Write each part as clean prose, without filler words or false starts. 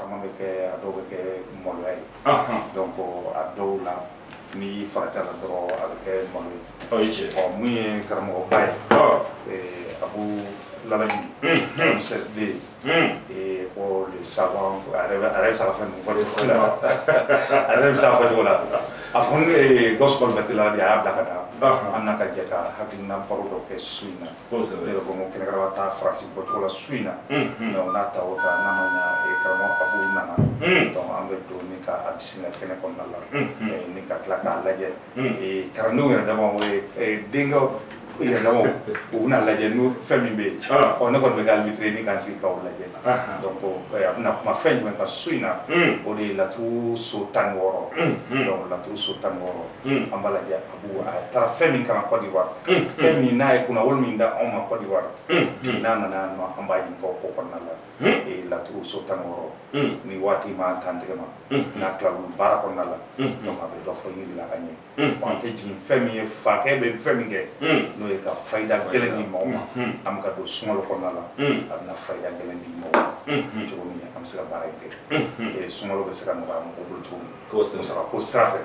caman bɛ kɛ a dɔw bɛ kɛ maloya ye donc a dɔw la ni farata la dɔrɔn a bɛ kɛ malo ye mun ye karamɔgɔba ye Abu Lalabi MCSD ko le savant a yɛrɛ bɛ se ka fɛn ninnu fɔ cogo la a yɛrɛ bɛ se ka fɔ cogo la a fɔ gospel bɛɛ la de a y'a bila ka taa an n'a ka jɛ ka hakilina baro dɔ kɛ su in na ne yɛrɛ ko n ko kɛnɛkaraba taa farasi bɔ cogo la su in na donc n'a ta o ta n'a ma ɲa karamɔgɔ Abu nana donc an bɛ don ni ka a bisimila kɛnɛ kɔnɔna la ni ka tila k'a lajɛ kalandenw yɛrɛ dama o ye denkɛ yɛrɛ dama u bɛna lajɛ n'o fɛn min bɛ yen ne kɔni bɛ ka arbitre ni k'an sigi k'aw lajɛ donc a bɛna kuma fɛn jumɛn kan su in na o de ye laturu so 16 donc laturu so 16 an b'a lajɛ Abu a taara fɛn min kalan Côte d'Ivoire fɛn min n'a ye kunnawolo min da anw ma Côte d'Ivoire bi n'a nana yan nɔ an b'a ɲininka o ko kɔnɔna la laturu so 16 ni waati m'an tan tigɛ ma n'a tila baara kɔnɔna la donc a bɛ dɔ fɔ yiri la ka ɲɛ an tɛ jigin fɛn min ye fakɛ bɛ fɛn min kɛ n'o ye ka fayida gɛlɛn di mɔgɔ ma an bɛ ka don sunkalo kɔnɔna la a bɛna fayida gɛlɛn di mɔgɔ ma cogo min an bɛ se ka baara in kɛ sunkalo bɛ se ka nɔgɔya mɔgɔw bolo cogo min musaka ko sira fɛ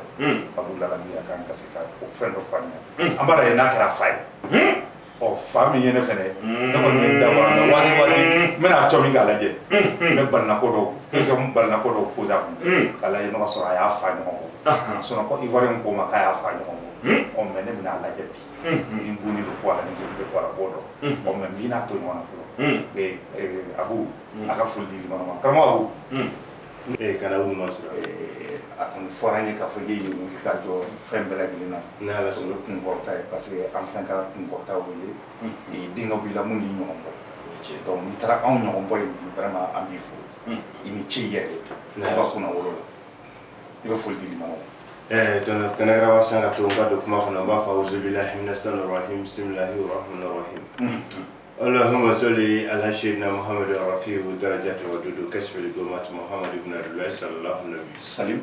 Abu Lalabi a kan ka se ka o fɛn dɔ faamuya an b'a lajɛ n'a kɛra fa ye fa min ye ne fɛnɛ ne kɔni bɛ da waati n bɛna cɔ min k'a lajɛ n bɛ balinako dɔw question balinako dɔw pose a kun k'a lajɛ n'o ka sɔrɔ a y'a fa ɲɔgɔn kɔ sinon ko Ivoirien ko ma k'a y'a fa ɲɔgɔn kɔ mais ne bɛna lajɛ bi ni bonni bɛ ko a la ni bonni tɛ ko a la b'o dɔn mais bi n'a to ɲɔgɔn na fɔlɔ Abu a ka foli di limanaw ma karamɔgɔ Abu kana ɲuman sɔrɔ a kɔni fɔra n ye k'a fɔ i ye yen wuli ka jɔ fɛn bɛɛ lajɛlen na o ye kunkɔrɔta ye parce que an fɛn kɛra kunkɔrɔtaw ye denkɛ b'i la mun n'i ɲɔgɔn bɔ donc n'i taara anw ɲɔgɔn bɔ yen bi vraiment an b'i fo i ni ci yɛrɛ an ka kunnawolo la i bɛ foli di limanaw ma kɛnɛkaraba san ka to n ka don kuma kɔnɔ n b'a fɔ awuzubilahi mina shaitanir rajim bismillahi rahmanir rahim اللهم صل على سيدنا محمد رفيع درجات ودود كشف الجمات محمد بن عبد الله صلى الله عليه وسلم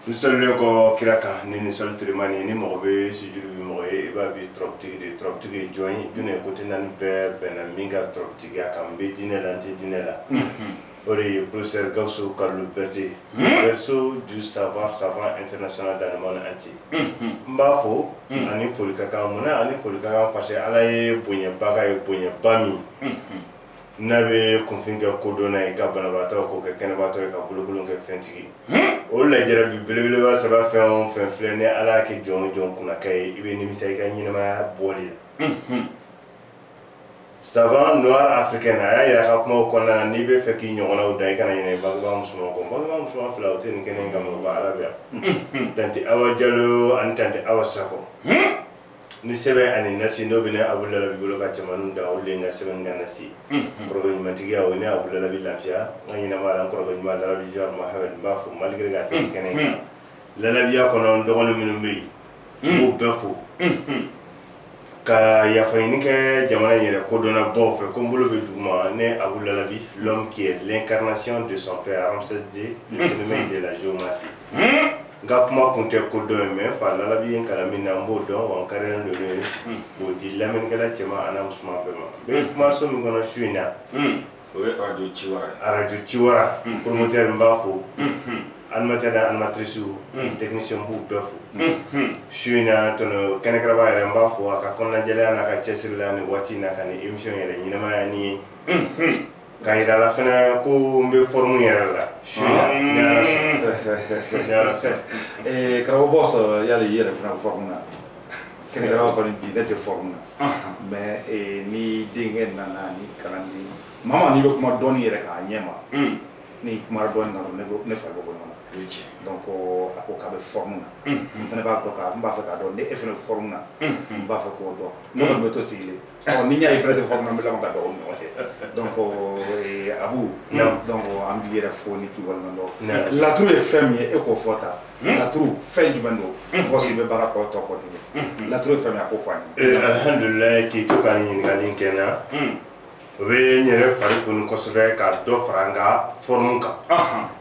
نسأل ko kira kan ni soltri mani ni mo be sujuru bi mo e ba bi troptigi join dune ko tenan be bena minga troptigi akam be dinela anti dinela ori professeur Gaussou Carlo Berti perso du savoir savant international dans le monde entier mbafo ani folika kan mona ani folika kan parce ala ye bonya baga ye bonya bami nabe konfinga kodona e ka banabata ko ke kenabato e ka bulugulun ke fentigi o la jara bi belebele ba saba fen flene ala ke jon kuna kay ibe nimisa ka nyinama boli savant noir africain aya ira ka kuma ko na ni be fe ki nyogona o dai kana yene bagba musuma ko bagba musuma fla o ten kenen ngam ba arabia tanti awa jalo an tanti awa sako ni sebe ani nasi no bine Abu Lalabi bolo ka chamanu da o le na sebe ngana si progo ni matigi ya woni Abu Lalabi lafia ngani na mala progo ni mala Lalabi jar Mohamed Bafou malgré ga ten kenen Lalabi ya kono dogono minum be o bafou ka yafayini ke jamana yɛrɛ kodɔnna baw fɛ ko n bolo bɛ duguma ne Abu Lalabi l'homme qui est l'incarnation de son père Ramsès II le phénomène de la géomancie nka kuma kun tɛ kodɔn ye mais fa Lalabi ye n kalan min na n b'o dɔn wa n kariyalen don n'o ye k'o di lamɛnnikɛla cɛman ani musoman bɛɛ ma n bɛ kumaso min kɔnɔ su in na o ye radio Ciwara radio Ciwara promoteur n b'a fo animateur et animatrice technicien b'u bɛɛ fo su in na tɔnɔ kɛnɛkaraba yɛrɛ n b'a fo a ka kɔnɔnajɛlɛya n'a ka cɛsiri la ni waati in na ka ni émission yɛrɛ ɲɛnamaya ni ye ka yira la fɛnɛ ko n bɛ forme yɛrɛ la su in na ni ala sɔnna karamɔgɔ boss yali i yɛrɛ fana forme na kɛnɛkaraba kɔni bi ne tɛ forme na mais ni denkɛ nana ni kalanden mama n'i bɛ kuma dɔɔni yɛrɛ k'a ɲɛ ma ni kuma dɔɔni kan ne fari bɛ bɔ ɲɔgɔn na donc a ko k'a bɛ forme na n fana b'a dɔn n b'a fɛ k'a dɔn ni e fana forme na n b'a fɛ k'o dɔn ne kɔni bɛ to sigilen ni n y'a ye fana tɛ forme na n bɛ laban ka dɔn o ni ɲɔgɔn cɛ donc Abu donc an b'i yɛrɛ fo ni k'i waleɲumandɔn laturu ye fɛn min ye e k'o fɔ tan laturu fɛn jumɛn don mɔgɔ si bɛ baara kɔ tɔ kɔtigi laturu ye fɛn min ye a k'o fɔ an ye alhamdulilayi k'i to ka nin ɲininkali in kɛ n na o bɛ n yɛrɛ fari foni kosɛbɛ ka dɔ fara n ka forme kan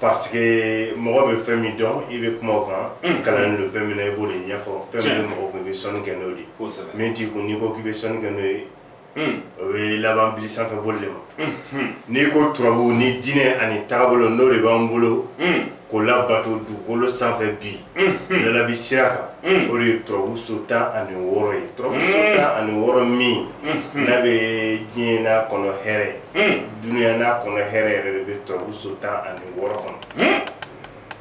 parce que mɔgɔ bɛ fɛn min dɔn i bɛ kuma o kan kalannen don fɛn min na i b'o de ɲɛfɔ fɛn min bɛ mɔgɔ kun i bɛ sɔnni kɛ n'o de min t'i kun n'i ko k'i bɛ sɔnni kɛ n'o ye o bɛ laban bili sanfɛ boli de ma n'i ko turabu ni diinɛ ani taabolo n'o de b'an bolo k'o labato dugukolo sanfɛ bi lalabi sira kan o de ye turabu so 16 ye turabu so 16 min n'a bɛ diɲɛ n'a kɔnɔ hɛrɛ dunuya n'a kɔnɔ hɛrɛ yɛrɛ de bɛ turabu so 16 kɔnɔ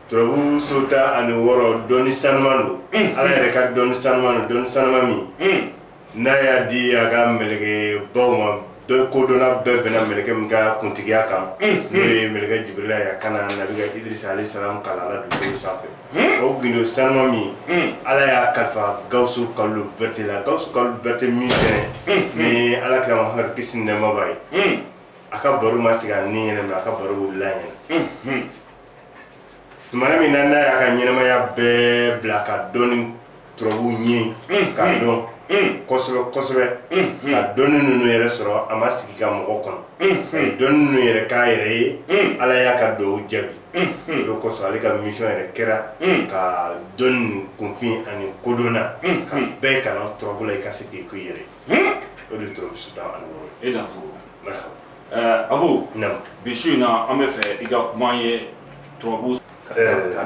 turabu so 16 dɔnni sanuman don ala yɛrɛ ka dɔnni sanuman don dɔnni sanuman min n'a y'a di a ka mɛlɛkɛ baw ma bɛɛ kodɔnna bɛɛ bɛnna mɛlɛkɛ min ka kuntigiya kan n'o ye mɛlɛkɛ Jibirila ye a kana nabiga Idrisa alayhi salam kala ala dugukolo sanfɛ o gindo sanuman min ala y'a kalifa Gawusu Kalilu Berete la Gawusu Kalilu Berete min fɛnɛ ni alakira Mahamadu kisi ni nɛɛma b'a ye a ka baro ma sigi a ni ɲɛnɛ mɛ a ka baro wulila ɲɛnɛ tumana min na n'a y'a ka ɲɛnɛmaya bɛɛ bila ka dɔnni turabu ɲini k'a dɔn kosɛbɛ kosɛbɛ ka dɔnni ninnu yɛrɛ sɔrɔ a ma sigi ka mɔgɔ kɔnɔ a ye dɔnni ninnu yɛrɛ k'a yɛrɛ ye ala y'a ka duwawu jaabi o de kosɔn ale ka mission yɛrɛ kɛra ka dɔnni kunfin ani kodɔnna ka bɛɛ kalan turabu la i ka se k'i ko i yɛrɛ ye o de ye turabu so 16 e Dansogo Abu bi su in na an bɛ fɛ i ka kuma ye turabu ka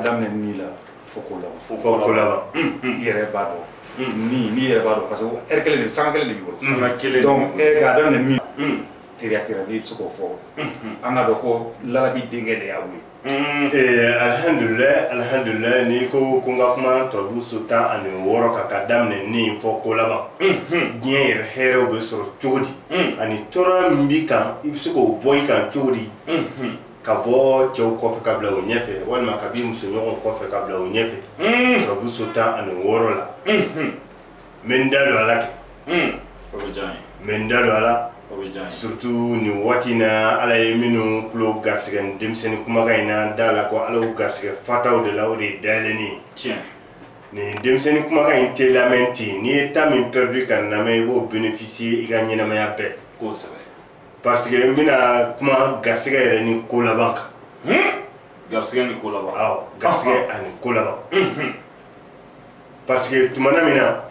daminɛ ni la fo ko laban i yɛrɛ b'a dɔn ni yɛrɛ b'a dɔn parce que heure kelen de sanga kelen de b'i bolo sanga kelen donc k'a daminɛ min teriya n'i bɛ se k'o fɔ an ka dɔn ko lalabi denkɛ de y'a wuli alhamdulillah n'i ko n ka kuma turabu so 16 ka daminɛ ni fɔ ko laban diɲɛ yɛrɛ hɛrɛw bɛ sɔrɔ cogo di ani tɔɔrɔ min b'i kan i bɛ se k'o bɔ i kan cogo di ka bɔ cɛw kɔfɛ ka bila o ɲɛfɛ walima ka bi musoɲɔgɔn kɔfɛ ka bila o ɲɛfɛ turabu so 16 la n bɛ n da don a la kɛ n bɛ n da don a la surtout nin waati in na ala ye minnu tulo garisɛgɛ nin denmisɛnnin kumakan in na da la ko ala y'u garisɛgɛ fataw de la o de ye dayɛlɛnni ye nin denmisɛnnin kumakan in tɛ lamɛn ten n'i ye temps min perdu ka lamɛn i b'o bénéficier i ka ɲɛnamaya bɛɛ parce que n bɛna kuma garisɛgɛ yɛrɛ ni ko laban kan garisɛgɛ ni ko laban awɔ garisɛgɛ ani ko laban parce que tumana min na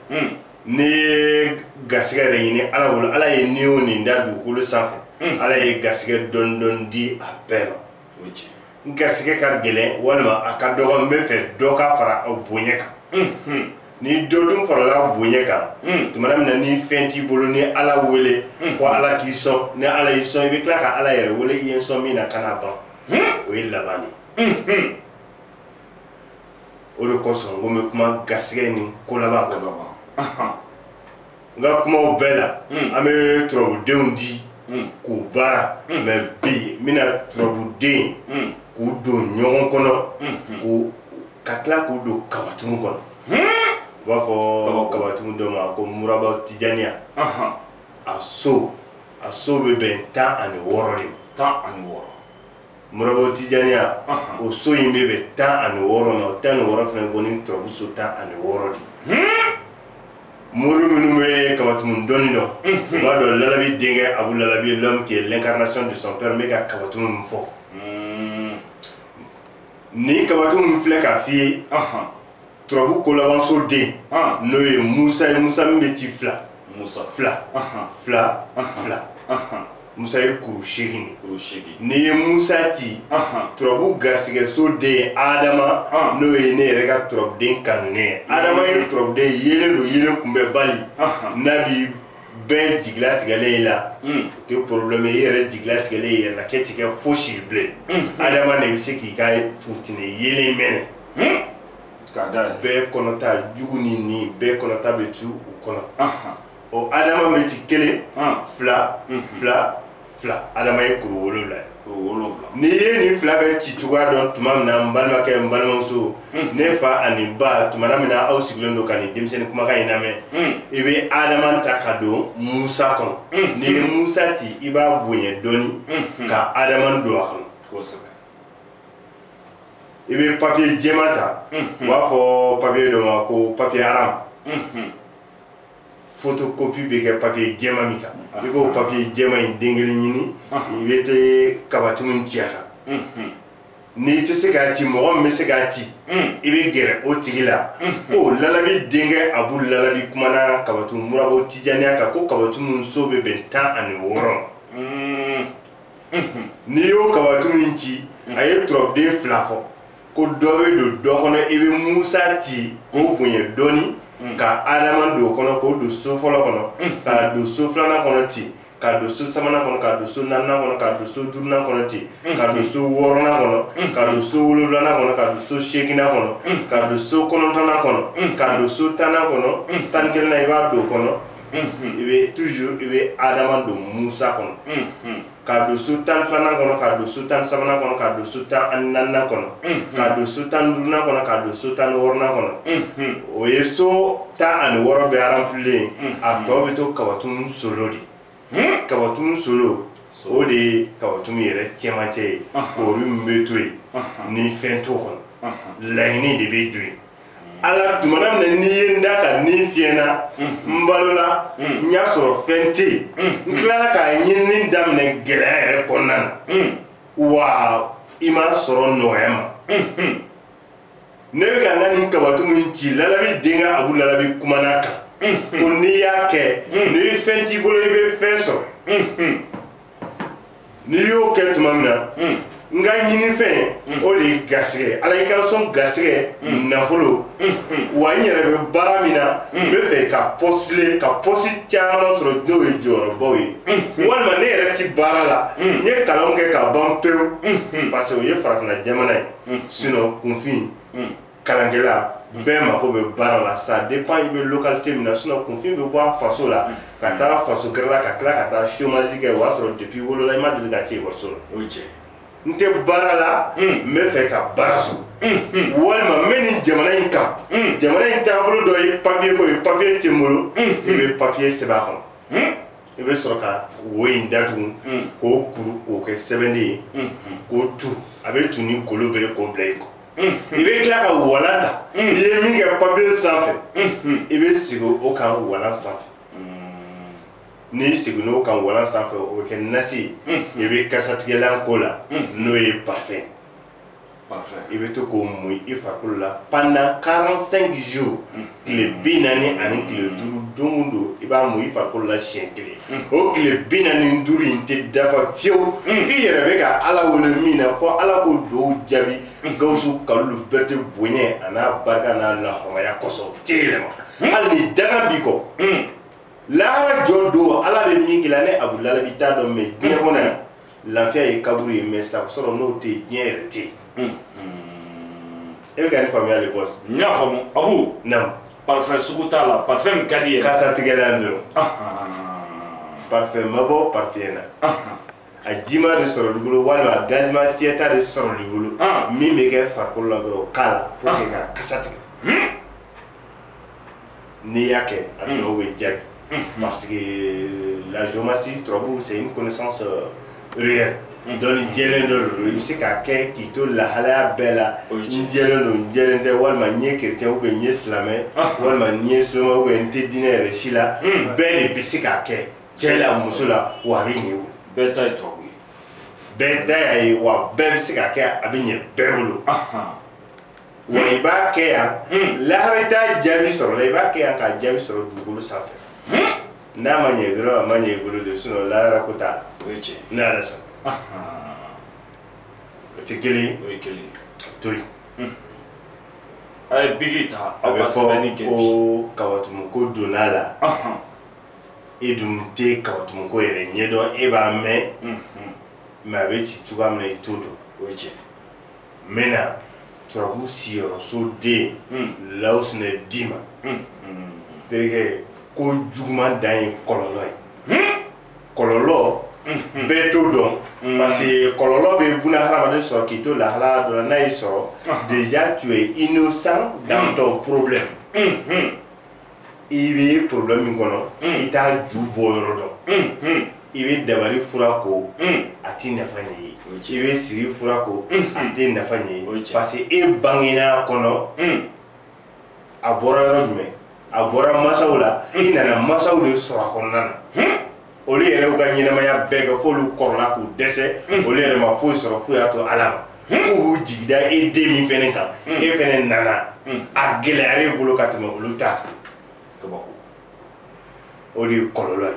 n'i ye garisɛgɛ yɛrɛ ɲini ala bolo ala ye ni o nin da dugukolo sanfɛ ala ye garisɛgɛ dɔɔni dɔɔni di a bɛɛ ma garisɛgɛ ka gɛlɛn walima a ka dɔgɔ n bɛ fɛ dɔ ka fara a bonya kan ni dɔ dun farala bonya kan tumana min na ni fɛn t'i bolo ni ala wele ko ala k'i sɔn ni ala y'i sɔn i bɛ tila ka ala yɛrɛ wele i ye n sɔn min na kana ban o ye laban de o de kosɔn n ko n bɛ kuma garisɛgɛ ni ko laban kan n ka kumaw bɛɛ la an bɛ turabudenw di k'u baara mɛ bi n bɛna turabuden k'u don ɲɔgɔn kɔnɔ ka tila k'u don kabatugu kɔnɔ u b'a fɔ kabatugu dɔ ma ko murabaw tijaniya a so bɛ bɛn 16 de ma murabaw tijaniya o so in bɛ bɛn 16 ma o 16 fana bɔ ni turabu so 16 de mori minnu bɛ kabatugu dɔnni dɔn u b'a dɔn lalabi denkɛ abu lalabi l'homme qui est l'incarnation de son père n bɛ ka kabatugu min fɔ ni kabatugu min filɛ k'a f'i ye turabu ko labanso den n'o ye musa ye musa min bɛ ci fila musa ye kuru 8 n'i ye musa ci turabu garisɛgɛ so den adama n'o ye ne yɛrɛ ka turabuden kanunen ye adama ye turabuden yelen don yelen kunbɛ bali n'a bi bɛɛ jigila tigɛlen la o tɛ problème ye i yɛrɛ jigila tigɛlen yɛrɛ la kɛ ti kɛ fosi ye bilen adama de bɛ se k'i ka futini yelen mɛnɛ bɛɛ kɔnɔta jugu ni nin bɛɛ kɔnɔta bɛ tu u kɔnɔ o adama bɛ ci 1 2 adama ye kuru 7 n'i ye nin 2 bɛɛ ci cogoya dɔn tuma min na n balimakɛ n balimamuso ne fa ani ba tumana min na aw sigilen don ka nin denmisɛnnin kumakan in lamɛn i bɛ adama ta ka don musa kɔnɔ n'i ye musa ci i b'a bonya dɔɔni ka adama don a kɔnɔ i bɛ papiye jɛman ta u b'a fɔ papiye dɔ ma ko papiye aram photocopie bɛ kɛ papiye jɛman min kan i b'o papiye jɛman in den kelen ɲini i bɛ kabatugu ci a kan ni tɛ se k'a ci mɔgɔ min bɛ se k'a ci i bɛ gɛrɛ o tigi la ko Lalabi denkɛ Abu Lalabi kumana Kabatu Murabo Tijaniya kan ko Kabatu min so bɛ bɛn 16 n'i y'o Kabatu min ci a ye turabuden 2 fɔ ko dɔ bɛ don dɔ kɔnɔ i bɛ Musa ci k'o bonya dɔɔni ka Adama don o kɔnɔ k'o don so fɔlɔ kɔnɔ ka don so 2nan kɔnɔ ci ka don so 3nan kɔnɔ ka don so 4nan kɔnɔ ka don so 5nan kɔnɔ ci ka don so 6nan kɔnɔ ka don so 7nan kɔnɔ ka don so 8nan kɔnɔ ka don so 9nan kɔnɔ ka don so 10nan kɔnɔ 11nan i b'a don o kɔnɔ i bɛ toujours i bɛ Adama don Musa kɔnɔ ka don so 12nan kɔnɔ ka don so 13nan kɔnɔ ka don so 14nan kɔnɔ ka don so 15nan kɔnɔ ka don so 16nan kɔnɔ o ye so 16 bɛɛ remplir a tɔ bɛ to Kabatu Solo de Kabatu Solo o de ye Kabatu yɛrɛ cɛmancɛ ye k'olu min bɛ to yen ni fɛn t'o kɔnɔ laɲini de bɛ don yen ala tumana min n'i ye n da kan ni fiyɛna n balola n y'a sɔrɔ fɛn tɛ yen n tilala k'a ɲinini daminɛ gɛlɛya yɛrɛ kɔnɔna na wa i ma sɔrɔ nɔgɔya ma ne bɛ ka n ka nin Kabatu min ci Lalabi denkɛ Abu Lalabi kumana kan ko n'i y'a kɛ n'i fɛn t'i bolo i bɛ fɛn sɔrɔ n'i y'o kɛ tuma min na n ka ɲinifɛn o de ye gasigɛ ala i ka sɔn gasigɛ nafolo wa n yɛrɛ bɛ baara min na n bɛ fɛ ka pɔsile ka pɔsi caman sɔrɔ n'o ye jɔyɔrɔbaw ye walima ne yɛrɛ ti baara la n ye kalan kɛ ka ban pewu parce que o ye farafinna jamana ye sinon kunfin kalankɛla bɛɛ mako bɛ baara la ça dépend i bɛ localité min na sinon kunfin bɛ bɔ a faso la ka taa faso gɛrɛ la ka tila ka taa chômage kɛ o y'a sɔrɔ depuis wolola i ma deli ka ci ekɔliso la n tɛ baara la n bɛ fɛ ka baara sɔrɔ walima n bɛ nin jamana in kan jamana in taabolo dɔ ye papier ko ye papier tɛ n bolo i bɛ papier sɛbɛn a kɔnɔ i bɛ sɔrɔ ka wo in datugu k'o kuru k'o kɛ sɛbɛnden ye k'o tu a bɛ tu ni golo bɛ ye k'o bila i kɔ i bɛ tila ka walan ta i ye min kɛ papier sanfɛ i bɛ sigi o kan walan sanfɛ n'i seginn'o kan walan sanfɛ o bɛ kɛ nasi ye i bɛ kasatigɛlan k'o la n'o ye parfum i bɛ to k'o mun i farikolo la pendant 45 jours tile 40 ani tile 5 don o don i b'a mun i farikolo la siɲɛ 1 o tile 45 in tɛ dafa fiyewu f'i yɛrɛ bɛ ka ala wele min na fɔ ala k'o dugawu jaabi Gawusu Kalulu Berete bonya a n'a barika n'a lahɔrɔmaya kɔsɔn o tɛ yɛlɛma hali ni danga b'i kɔ lahara jɔ don ala bɛ min k'i la ne Abu Lalabi t'a dɔn mais diɲɛ kɔnɔ yan lafiya ye kaburu ye mais sa sɔrɔ n'o tɛ yen diɲɛ yɛrɛ tɛ yen e bɛ ka nin faamuya le boss n y'a faamu Abu naamu parfum sugu t'a la parfum min ka di yɛrɛ kasatigɛlan dɔrɔn parfum ma bɔ parfum na a jima de sɔrɔ i bolo walima a gazima fiyɛta de sɔrɔ i bolo min bɛ kɛ farikolo la dɔrɔn k'a la pour que ka kasa tigɛ n'i y'a kɛ a dɔw bɛ jaabi parce que la géométrie turabu c'est une connaissance réelle donc ni jɛlen dɔ don i bɛ se k'a kɛ k'i to lahalaya bɛɛ la n jɛlen don n jɛlen tɛ walima n ye chrétien ou bien n ye silamɛ walima n ye silamɛ ou bien n tɛ diinɛ yɛrɛ si la bɛɛ de bɛ se k'a kɛ cɛ la muso la wa a bɛ ɲɛ o bɛɛ ta ye turabu ye bɛɛ ta y'a ye wa bɛɛ bɛ se k'a kɛ a bɛ ɲɛ bɛɛ bolo wa i b'a kɛ yan lahara i t'a jaabi sɔrɔ la i b'a kɛ yan k'a jaabi sɔrɔ dugukolo sanfɛ n'a ma ɲɛ dɔrɔn a ma ɲɛ i bolo de sinon lahara ko t'a la o ye tiɲɛ ne yɛrɛ sɔn o tɛ kelen ye o ye kelen ye to yen a ye bigi ta aw ka sɛbɛnni kɛ bi a bɛ fɔ ko kabatumuko donn'a la e dun tɛ kabatumuko yɛrɛ ɲɛdɔn e b'a mɛn mais a bɛ ci cogoya min na i t'o dɔn o ye tiɲɛ n bɛna turabu siyɔrɔso den Lawusinɛ d'i ma terikɛ ko juguman dan ye kɔlɔlɔ ye kɔlɔlɔ bɛɛ t'o dɔn parce que kɔlɔlɔ bɛ buna hadamaden sɔrɔ k'i to lahala dɔ la n'a y'i sɔrɔ déjà tu es innocent dans ton problème i bɛ problème min kɔnɔ i t'a ju bɔ yɔrɔ dɔn i bɛ dabali fura ko a ti nafa ɲɛ i bɛ siri fura ko a tɛ nafa ɲɛ parce que e bangena kɔnɔ a bɔra yɔrɔ jumɛn a bɔra masaw la i nana masaw de sɔrɔ a kɔnɔna na olu yɛrɛ y'u ka ɲɛnamaya bɛɛ kɛ f'olu kɔrɔla k'u dɛsɛ olu yɛrɛ ma foyi sɔrɔ foyi y'a to ala ma k'u jigida e den min fɛnɛ kan e fɛnɛ nana a gɛlɛyara e bolo ka tɛmɛ olu ta o de ye kɔlɔlɔ ye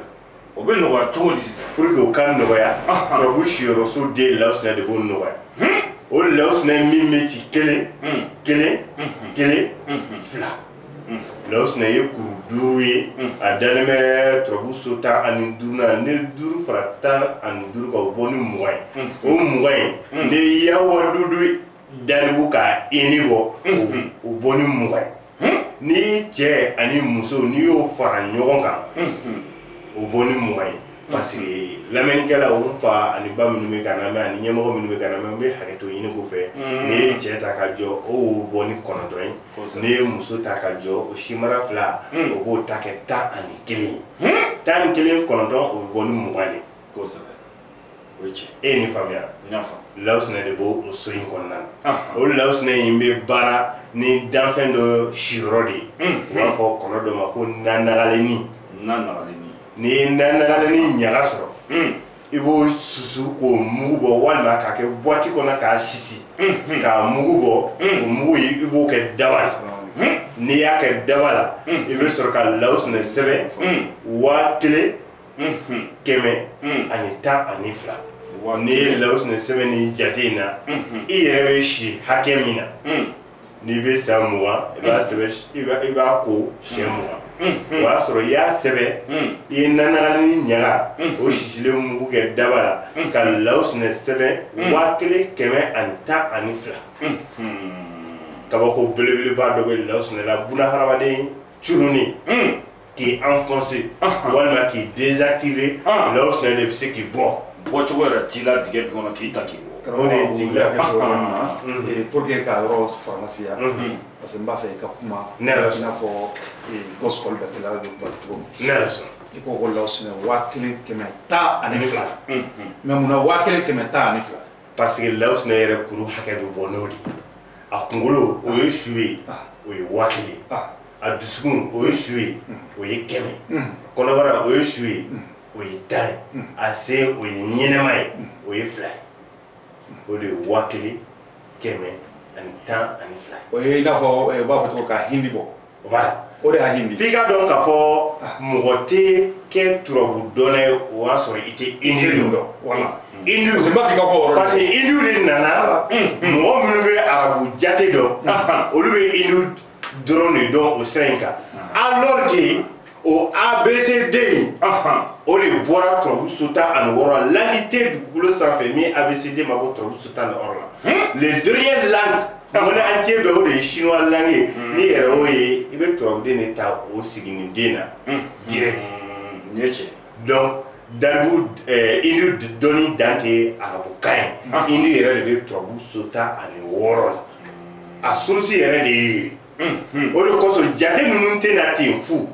o bɛ nɔgɔya cogo di sisan pour que o ka nɔgɔya turabu siyɔrɔso den Lawusina de b'o nɔgɔya o Lawusina min bɛ ci kelen fila Lawusina ye kuru 5 ye a dalen bɛ turabu so 15 na ne 5 fara 15 ka o bɔ ni 20 ye o 20 ye ne Yawadudu Daribu ka ini bɔ o bɔ ni 20 ye ni cɛ ani muso n'i y'o fara ɲɔgɔn kan o bɔ ni 20 ye parce que lamɛnnikɛla o fa ani ba minnu bɛ ka na mɛn ani ɲɛmɔgɔ minnu bɛ ka na mɛn n bɛ hakɛto ɲini k'u fɛ n'i ye cɛ ta ka jɔ o bɔ ni 9 ye n'i ye muso ta ka jɔ o simara 2 o b'o ta kɛ 11 ye 11 9 o bɛ bɔ ni 20 ye o ye tiɲɛ e ni faamuya Lawusina de b'o so in kɔnɔna na o Lawusina in bɛ baara ni danfɛn dɔ siyɔrɔ de ye u b'a fɔ kɔnɔ dɔ ma ko nanagalenni n'i ye nanagalenni ɲaga sɔrɔ i b'o susu k'o mugu bɔ walima k'a kɛ buwati kɔnɔ k'a sisi k'a mugu bɔ o mugu i b'o kɛ daba la n'i y'a kɛ daba la i bɛ sɔrɔ ka Lawusina sɛbɛn 1000 100 ani 12 n'i ye Lawusina sɛbɛn ni jate in na i yɛrɛ bɛ si hakɛ min na n'i bɛ san 20 i b'a sɛbɛn i b'a ko siɲɛ 20 o y'a sɔrɔ i y'a sɛbɛn i ye nanagalenni ɲaga o sisilen mugu kɛ daba la ka Lawusina sɛbɛn 1000 100 ani 12 kabako belebeleba dɔ bɛ Lawusina la buna hadamaden curunin k'i enfoncer walima k'i désactiver Lawusina de bɛ se k'i bɔ bɔcogo yɛrɛ t'i la dingɛ min kɔnɔ k'i ta k'i bɔ o de ye jigila kɛ cogo min na pour que k'a yɔrɔ faransiya parce que n b'a fɛ i ka kuma i n'a fɔ gospel bɛtɛlara de kuma cogo min i ko ko Lawusina 1000 100 ani 2 mais munna 1000 100 ani 2 parce que Lawusina yɛrɛ kuru hakɛ bɛ bɔ n'o de a kunkolo o ye su ye o ye 1000 ye a dusukun o ye su ye o ye 100 kɔnɔbara o ye su ye o ye 10 a se o ye ɲɛnɛma ye o ye 2 ye o de ye 1000 100 ani 10 ani 2 o ye i n'a fɔ u b'a fɔ cogo k'a hindi bɔ voilà o de y'a hindi f'i ka dɔn k'a fɔ mɔgɔ tɛ kɛ turabu dɔnna ye o y'a sɔrɔ i tɛ hindu dɔn voilà hindu parce que n b'a fɛ i ka bɔ o yɔrɔ parce que hindu de nana mɔgɔ minnu bɛ arabu jate dɔn olu bɛ hindu dɔrɔn de dɔn o sira in kan alors que o ABCD in o de bɔra turabu so 16 la langue tɛ dugukolo sanfɛ min ABCD ma bɔ turabu so 16 la les dernières langues monde entier bɛ o de ye chinois langue ye ni yɛrɛ o ye i bɛ turabuden de ta o sigi nin den na direct donc Daribu hindu dɔnni dan tɛ arabukan ye hindu yɛrɛ de bɛ turabu so 16 la a source yɛrɛ de ye o de kosɔn jate ninnu tɛna ten fu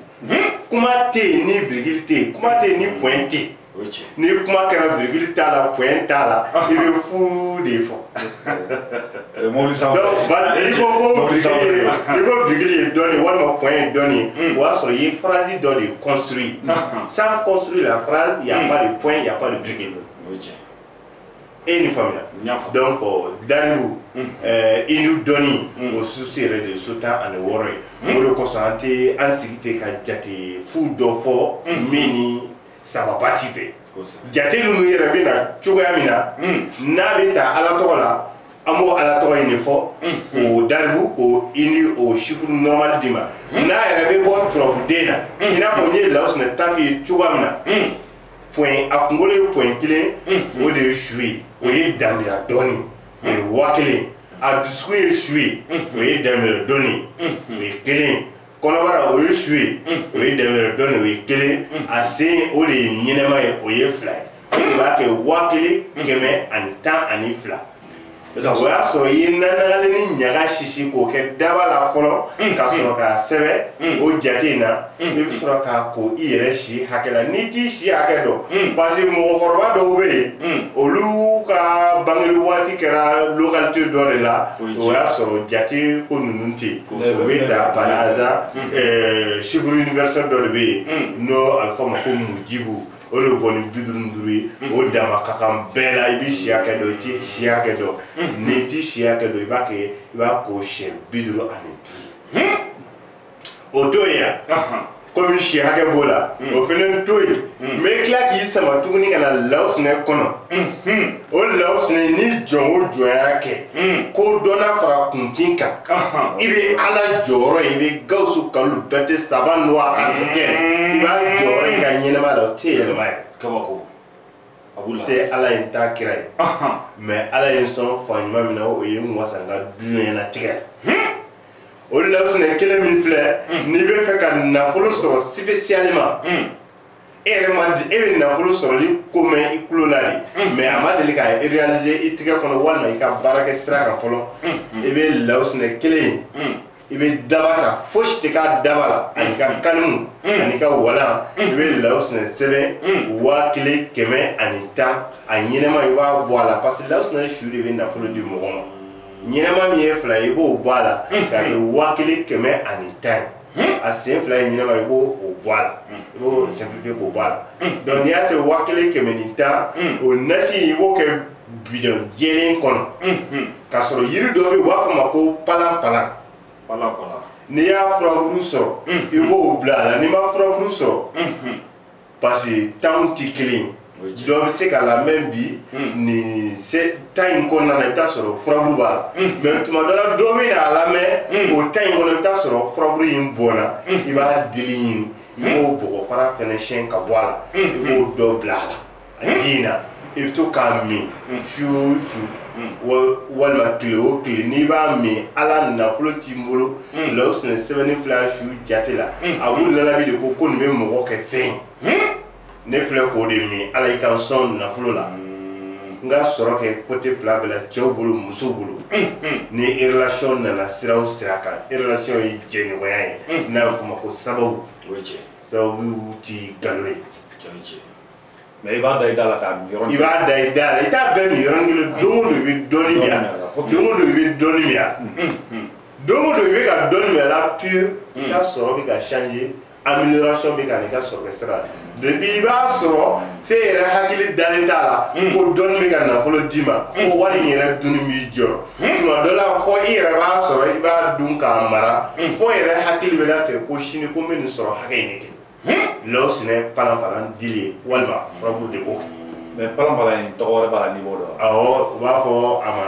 kuma tɛ yen ni virgule tɛ yen kuma tɛ yen ni point tɛ yen ni kuma kɛra virgule t'a la point t'a la i bɛ fu de fɔ mobili sanfɛ i ko virgule ye dɔnni walima point ye dɔnni o y'a sɔrɔ i ye phrase dɔ de construit sans construire la phrase il y a pas de point il y a pas de virgule e ni faamuya donc Daribu hindu dɔnni o source yɛrɛ de so 16 ye o de kosɔn an tɛ an sigi ten ka jate fu dɔ fɔ min ni sababa ti bɛn jate ninnu yɛrɛ bɛ na cogoya min na n'a bɛ ta ala tɔgɔ la an b'o ala tɔgɔ in de fɔ o Daribu k'o hindu o chiffre normal di ma n'a yɛrɛ bɛ bɔ turabuden na i n'a fɔ n ye Lawusina ta f'i ye cogoya min na point a kunkolo ye point 1 o de ye su ye o ye danbira dɔnni o ye 1000 a dusukun ye su ye o ye danbira dɔnni o ye 1 kɔnɔbara o ye su ye o ye danbira dɔnni o ye 1 a sen o de ye ɲɛnɛma ye o ye 2 ye o de b'a kɛ 1000 100 ani 10 ani 2 o y'a sɔrɔ i ye nanagalenni ɲaga sisi k'o kɛ daba la fɔlɔ ka sɔrɔ k'a sɛbɛn o jate in na i bɛ sɔrɔ k'a ko i yɛrɛ si hakɛ la n'i t'i si hakɛ dɔn parce que mɔgɔkɔrɔba dɔw bɛ yen olu ka bangeli waati kɛra localité dɔ de la o y'a sɔrɔ jate ko ninnu tɛ yen o bɛ ta par hasard chiffre universel dɔ de bɛ yen n'o a bɛ fɔ a ma ko mujibu o de bɔ ni 55 ye o dama ka kan bɛɛ la i bɛ si hakɛ dɔn i tɛ si hakɛ dɔn n'i tɛ si hakɛ dɔn i b'a k'o siyɛn 55 o to yen yan komi si hakɛ b'o la o fana to yen n bɛ tila k'i sama tuguni ka na lawusinɛ kɔnɔ o lawusinɛ ni jɔn o jɔn y'a kɛ ko dɔ n'a fara kunfin kan i bɛ ala jɔyɔrɔ ye i bɛ Gawusu Kalilu Berete savant noir africain i b'a jɔyɔrɔ in ka ɲɛnɛmaya la o tɛ yɛlɛma yɛrɛ kabako tɛ ala ye n ta kira ye mais ala ye n sɔn fa ɲuman min na o ye n wasa n ka diɲɛlatigɛ o de la lawusinɛ kelen min filɛ n'i bɛ fɛ ka nafolo sɔrɔ spécialement e yɛrɛ ma e bɛ nafolo sɔrɔli ko mɛn i tulo la de mais a ma deli k'a réaliser i tɛgɛ kɔnɔ walima i ka baarakɛ sira kan fɔlɔ i bɛ lawusinɛ kelen i bɛ daba ta fosi tɛ k'a daba la ani ka kalimu ani ka walan i bɛ lawusinɛ sɛbɛn 1110 a ɲɛnɛma i b'a bɔ a la parce que lawusinɛ su de bɛ nafolo di mɔgɔ ma ɲɛnɛma min ye fila i b'o bɔ a la k'a kɛ 1110 a sen fila ye ɲɛnɛma i b'o bɔ a la i b'o simplifier k'o bɔ a la donc n'i y'a se 1110 o nasi i b'o kɛ bidon jɛlen kɔnɔ k'a sɔrɔ yiri dɔ bɛ yen u b'a fɔ ma ko palan n'i y'a furaburu sɔrɔ i b'o bila a la n'i ma furaburu sɔrɔ parce que temps tɛ kelen ye dɔ bɛ se ka lamɛn bi nin temps in kɔnɔna na i bɛ taa sɔrɔ furaburu b'a la mais tuma dɔ la dɔ bɛ n'a lamɛn o temps in kɔnɔ i bɛ taa sɔrɔ furaburu in bɔnna i b'a dili ɲini i b'o bɔgɔfara fɛnɛ siyɛn ka bɔ a la i b'o dɔ bila a la a ji in na i bɛ to k'a min su o su walima tile o tile n'i b'a min ala nafolo t'i bolo lawusinɛ sɛbɛnni fila su jate la a b'u lalabi de ko nin bɛ mɔgɔ kɛ fɛn ne filɛ k'o de min ala i ka sɔn nafolo la n ka sɔrɔ kɛ côté fila bɛɛ la cɛw bolo musow bolo ni relation nana sira o sira kan relation ye jɛɲɔgɔnya ye n'a bɛ f'o ma ko sababu sababu ti nkalon ye mais i b'a da i da la k'a min yɔrɔ i b'a da i da la i t'a bɛɛ min yɔrɔnin kelen don o don i bɛ dɔɔnin min a don o don i bɛ dɔɔnin min a don o don i bɛ ka dɔɔnin min a la pure i ka sɔrɔ bɛ ka changer amélioration bɛ ka n'i ka sɔrɔ kɛ sira la depuis i b'a sɔrɔ f'e yɛrɛ hakili dalen t'a la ko dɔɔnin bɛ ka nafolo d'i ma fo wari in yɛrɛ dunni b'i jɔ tuma dɔ la fɔ i yɛrɛ b'a sɔrɔ i b'a dun k'a mara fo yɛrɛ hakili bɛ latigɛ ko sini ko n bɛ nin sɔrɔ hakɛ in de kɛ lawusinɛ palan dili walima furaburu de b'o kɛ mais palan in tɔgɔ wɛrɛ b'a la n'i b'o dɔn awɔ u b'a fɔ a ma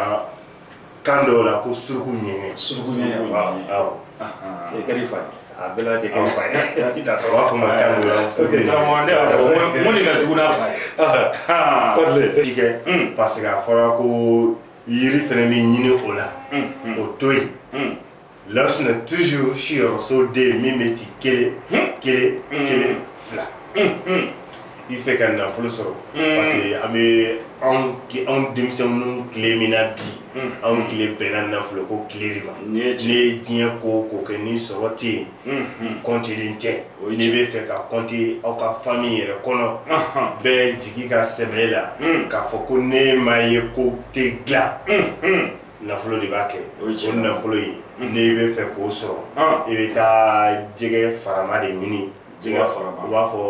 kan dɔw la ko suruku ɲɛɲɛ awɔ i kɛr'i fa ye a bɛɛ la cɛ kɛr'i fa ye i t'a sɔrɔ u b'a fɔ ma kan dɔw la suruku ɲɛɲɛ mun de ka jugu n'a fa ye tikɛ parce que a fɔra ko yiri fɛnɛ bɛ ɲini o la o to yen lawusinɛ toujours siyɔrɔso den min bɛ ci kelen fila i fɛ ka nafolo sɔrɔ parce que an bɛ anw denmisɛnninw tile min na bi anw tile bɛnna nafolo ko tile de ma n'i ye diɲɛ ko o ko kɛ ni sɔrɔ tɛ yen i kɔntelen tɛ n'i bɛ fɛ ka kɔnte aw ka famille yɛrɛ kɔnɔ bɛɛ jigi ka sɛbɛn la k'a fɔ ko ne ma ye ko tɛ dilan nafolo de b'a kɛ o nafolo in n'i bɛ fɛ k'o sɔrɔ i bɛ taa jɛgɛ farama de ɲini u b'a fɔ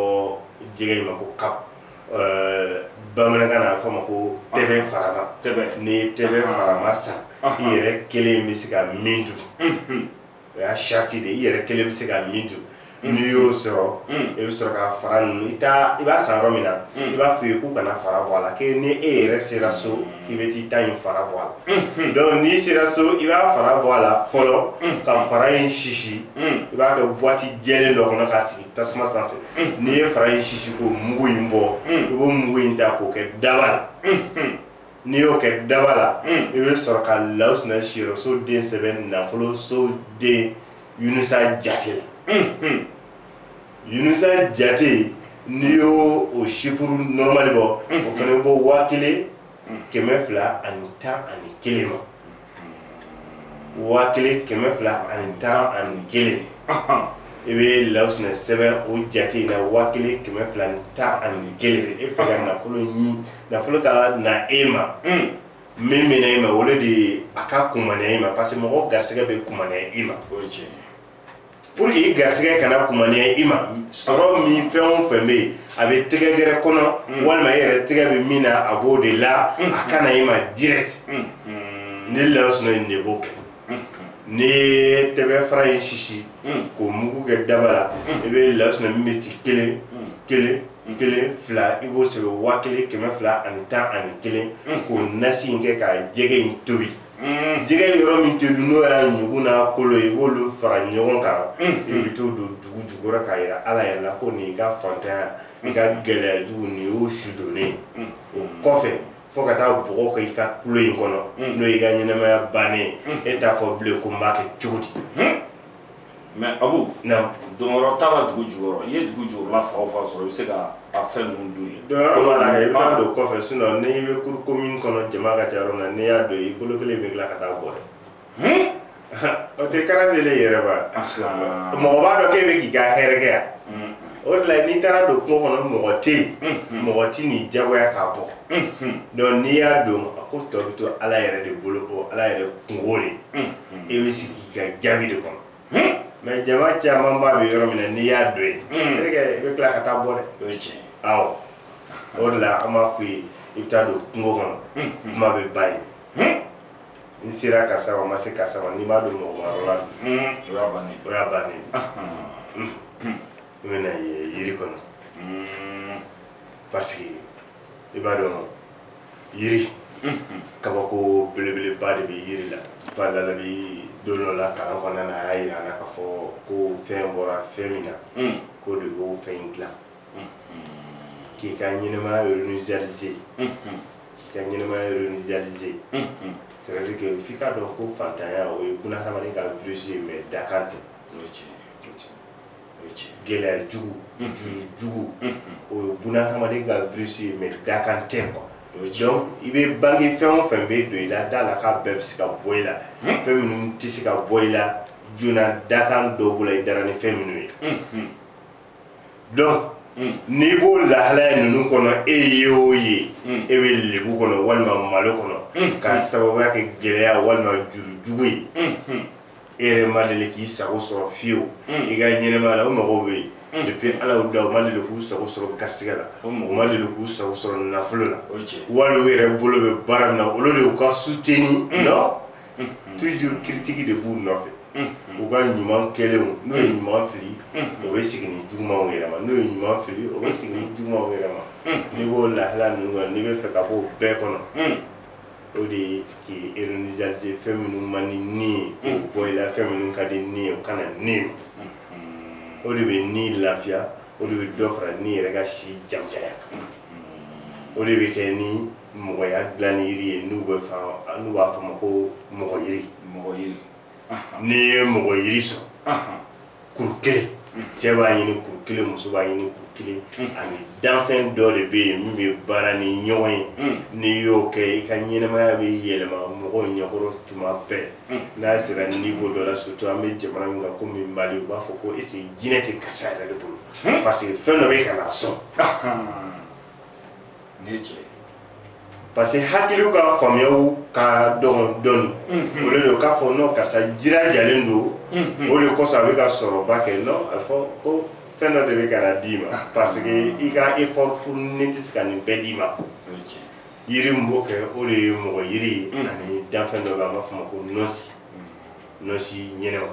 jɛgɛ in ma ko cap bamanankan na a bɛ fɔ ma ko tɛbɛn farama n'i ye tɛbɛn farama san i yɛrɛ kelen bɛ se ka min dun o y'a sariti de i yɛrɛ kelen bɛ se ka min dun n'i y'o sɔrɔ i bɛ sɔrɔ ka fara ninnu i b'a san yɔrɔ min na i b'a fɔ ye k'u kana fara bɔ a la k'e ni e yɛrɛ sera so k'i bɛ t'i ta in fara bɔ a la donc n'i sera so i b'a fara bɔ a la fɔlɔ ka fara in sisi i b'a kɛ boîte jɛlen dɔ kɔnɔ k'a sigi tasuma sanfɛ n'i ye fara in sisi k'o mugu in bɔ i b'o mugu in ta k'o kɛ daba la n'i y'o kɛ daba la i bɛ sɔrɔ ka lawusinɛ siyɔrɔso den sɛbɛn nafolo so den Yunusa Jate la Yunusa Jate n'i y'o o chiffre normal bɔ o fana bɔ 1210 ma 1210 i bɛ lawusinɛ sɛbɛn o jate in na 1210 e fɛ ka nafolo ɲini nafolo ka na e ma min bɛ na e ma o de a ka kumaniya i ma parce que mɔgɔ garisɛgɛ bɛ kumaniya i ma pour que i garisɛgɛ kana kumaniya i ma sɔrɔ min fɛn o fɛn bɛ yen a bɛ tɛgɛ gɛrɛ kɔnɔ walima i yɛrɛ tɛgɛ bɛ min na a b'o de la a kana i ma direct ni lawusunna in de b'o kɛ ni ye tɛbɛ fara in sisi k'o mugu kɛ daba la i bɛ lawusunna min bɛ ci kelen fila i b'o sɛbɛn 1200 ani 11 k'o nasi in kɛ ka jɛgɛ in tobi jɛgɛ yɔrɔ min tobi n'o y'a ɲugun n'a kolo ye i b'olu fara ɲɔgɔn kan i bɛ t'o don dugu jukɔrɔ k'a yira ala yɛrɛ la ko nin i ka fantanya i ka gɛlɛya jugu nin y'o su donnen o kɔfɛ fo ka taa bɔgɔ kɛ i ka kulo in kɔnɔ n'o y'i ka ɲɛnɛmaya bannen e t'a fɔ bilen ko n b'a kɛ cogo di. mais Abu dɔnyɔrɔ t'a la dugu jukɔrɔ i ye dugu jukɔrɔla fa o fa sɔrɔ i bɛ se ka a fɛn ninnu don yen. dɔnyɔrɔ b'a la kɛ i bɛ taa don kɔfɛ sinon n'i bɛ kuru commune kɔnɔ jama ka ca yɔrɔ min na n'i y'a don i bolo kelen bɛ tila ka taa bɔ dɛ. o tɛ karaselen yɛrɛ ba mɔgɔ b'a dɔn k'e bɛ k'i ka hɛrɛ kɛ yan o de la n'i taara don kungo kɔnɔ mɔgɔ tɛ yen mɔgɔ tɛ n'i diyagoya k'a bɔ donc n'i y'a don a ko tɔ bɛ to ala yɛrɛ de bolo o ala yɛrɛ kungo de e bɛ sigi k'i ka jaabi de kɔnɔ mais jama caman ba bɛ yɔrɔ min na n'i y'a don yen terikɛ i bɛ tila ka taa bɔ dɛ awɔ o de la an b'a fɔ ye i bɛ taa don kungo kɔnɔ kuma bɛ ba ye n sera karisa ma ma se karisa ma n'i b'a don mɔgɔ wɛrɛ la o y'a bannen i bɛ na yiri kɔnɔ parce que i b'a dɔn yiri kabako belebeleba de bɛ yiri la Fadala bi don dɔ la kalan kɔnɔna na a y'a yira an na k'a fɔ ko fɛn bɔra fɛn min na ko de b'o fɛn in dilan k'i ka ɲɛnɛmaya réinitialiser k'i ka ɲɛnɛmaya réinitialiser c'est à dire que f'i k'a dɔn ko fantanya o ye bunahadamaden ka virus ye mais dakan tɛ gɛlɛya jugu juru jugu o ye bunahadamaden ka virus ye mais dakan tɛ quoi donc i bɛ bange fɛn o fɛn bɛ don i la da la k'a bɛɛ bɛ se ka bɔ i la fɛn minnu tɛ se ka bɔ i la joona dakan dɔw b'o la i dara ni fɛn minnu ye donc n'i b'o lahalaya ninnu kɔnɔ e ye o ye e bɛ lebu kɔnɔ walima malo kɔnɔ k'a sababuya kɛ gɛlɛya walima juru jugu ye e yɛrɛ ma deli k'i sago sɔrɔ fiyewu i ka ɲɛnɛmaya la o mɔgɔw bɛ yen depuis ala y'u da u ma deli k'u sago sɔrɔ garisigɛ la u ma deli k'u sago sɔrɔ nafolo la wali u yɛrɛ bolo bɛ baara min na olu de y'u ka soutenir non toujours critique de b'u nɔfɛ u ka ɲuman kɛlenw n'o ye ɲuman fili o bɛ sigi ni jugumanw yɛrɛ ma n'o ye ɲuman fili o bɛ sigi ni jugumanw yɛrɛ ma n'i b'o lahala ninnu kɔnɔ n'i bɛ fɛ ka b'o bɛɛ kɔnɔ o de ye k'i réinitialiser fɛn minnu man di ni ye k'o bɔ i la fɛn minnu ka di ni ye o kana ni ma o de bɛ ni lafiya o de bɛ dɔ fara ni yɛrɛ ka si jamajaya kan o de bɛ kɛ ni mɔgɔya dilanni yiri ye n'u b'a fɔ ma ko mɔgɔ yiri n'i ye mɔgɔ yiri sɔrɔ kuru kelen cɛ b'a ɲini kuru kelen muso b'a ɲini kuru kelen ani danfɛn dɔ de bɛ yen min bɛ baara ni ɲɔgɔn ye n'i y'o kɛ i ka ɲɛnɛmaya bɛ yɛlɛma mɔgɔw ɲɛkɔrɔ tuma bɛɛ n'a sera niveau dɔ la surtout an bɛ jamana min kan komi Mali u b'a fɔ ko est-ce que jinɛ tɛ kasa yɛrɛ de bolo parce que fɛn dɔ bɛ ka na sɔn parce que hakiliw ka faamuyaw ka dɔgɔn dɔɔni o de don k'a fɔ non karisa jirajalen don o de kosɔn a bɛ ka sɔrɔba kɛ non a fɔ ko fɛn dɔ de bɛ ka na d'i ma parce que i ka effort furunin tɛ se ka nin bɛɛ d'i ma yiri min b'o kɛ o de ye mɔgɔ yiri ani danfɛn dɔ bɛ an b'a fɔ ma ko nɔsi nɔsi ɲɛnɛma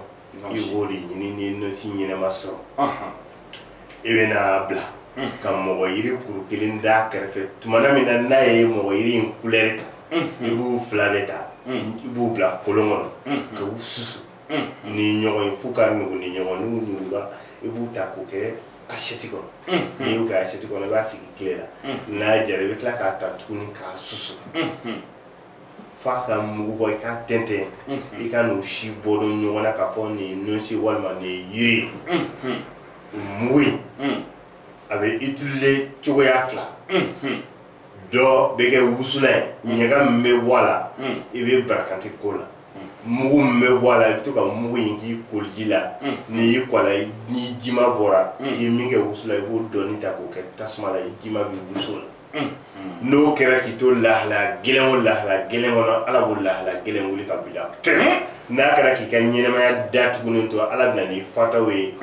i b'o de ɲini ni nɔsi ɲɛnɛma sɔrɔ i bɛ n'a bila ka mɔgɔ yiri kuru kelen d'a kɛrɛfɛ tumana min na n'a ye mɔgɔ yiri in couleur ta i b'u fila bɛ ta i b'u bila kolon kɔnɔ ka u susu ni ɲɔgɔn ye fo ka nugu ni ɲɔgɔn n'u nugura i b'u ta k'o kɛ assiette kɔnɔ n'i y'u kɛ assiette kɔnɔ i b'a sigi tile la n'a jara i bɛ tila k'a ta tuguni k'a susu f'a ka mugu bɔ i k'a tɛntɛn i ka n'o si bɔ don ɲɔgɔn na k'a fɔ nin ye nɔsi walima nin ye yiri ye o mugu in a bɛ utiliser cogoya fila dɔ bɛ kɛ wusulan ye ɲaga min bɛ bɔ a la i bɛ barakante k'o la mugu min bɛ bɔ a la i bɛ to ka mugu in k'i koli ji la n'i y'i kɔ la ni jima bɔra i ye min kɛ wusulan i b'o dɔɔni ta k'o kɛ tasuma la jima bɛ wusu la n'o kɛra k'i to lahala gɛlɛn kɔnɔ ala b'o lahala gɛlɛn wuli ka bila n'a kɛra k'i ka ɲɛnamaya da tuguni to ala bɛna ni fataw ye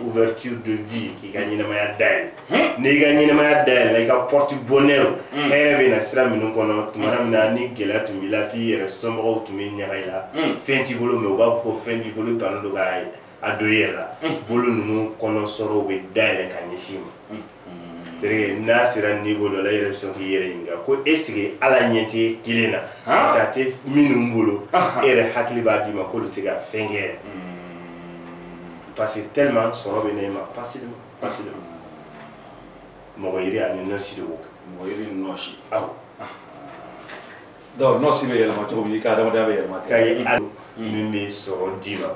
ouverture de vie k'i ka ɲɛnamaya dayɛlɛ n'i ka ɲɛnamaya dayɛlɛ i ka porte bonheur hɛrɛ bɛ na sira minnu kɔnɔ tuma min na ni gɛlɛya tun b'i la f'i yɛrɛ somɔgɔw tun bɛ ɲaga i la fɛn t'i bolo mais u b'a fɔ ko fɛn b'i bolo i bannen don k'a don i yɛrɛ la bolo ninnu kɔnɔ sɔrɔw bɛ dayɛlɛ ka ɲɛsin ma n'a sera niveau dɔ la i yɛrɛ bɛ sɔn k'i yɛrɛ ɲininka ko est ce que ala ɲɛ tɛ kelen na parce que a tɛ minnu bolo e yɛrɛ hakili b'a d'i ma k'olu tɛ ka fɛn kɛ yɛrɛ parce que tellement sɔrɔ bɛ ne ma facilement mɔgɔ yiri ani nɔsi de b'o kɛ mɔgɔ yiri ni nɔsi awɔ donc nɔsi bɛ yɛlɛma cogo min i ka adamadenya bɛ yɛlɛma k'a ye ali min bɛ sɔrɔ d'i ma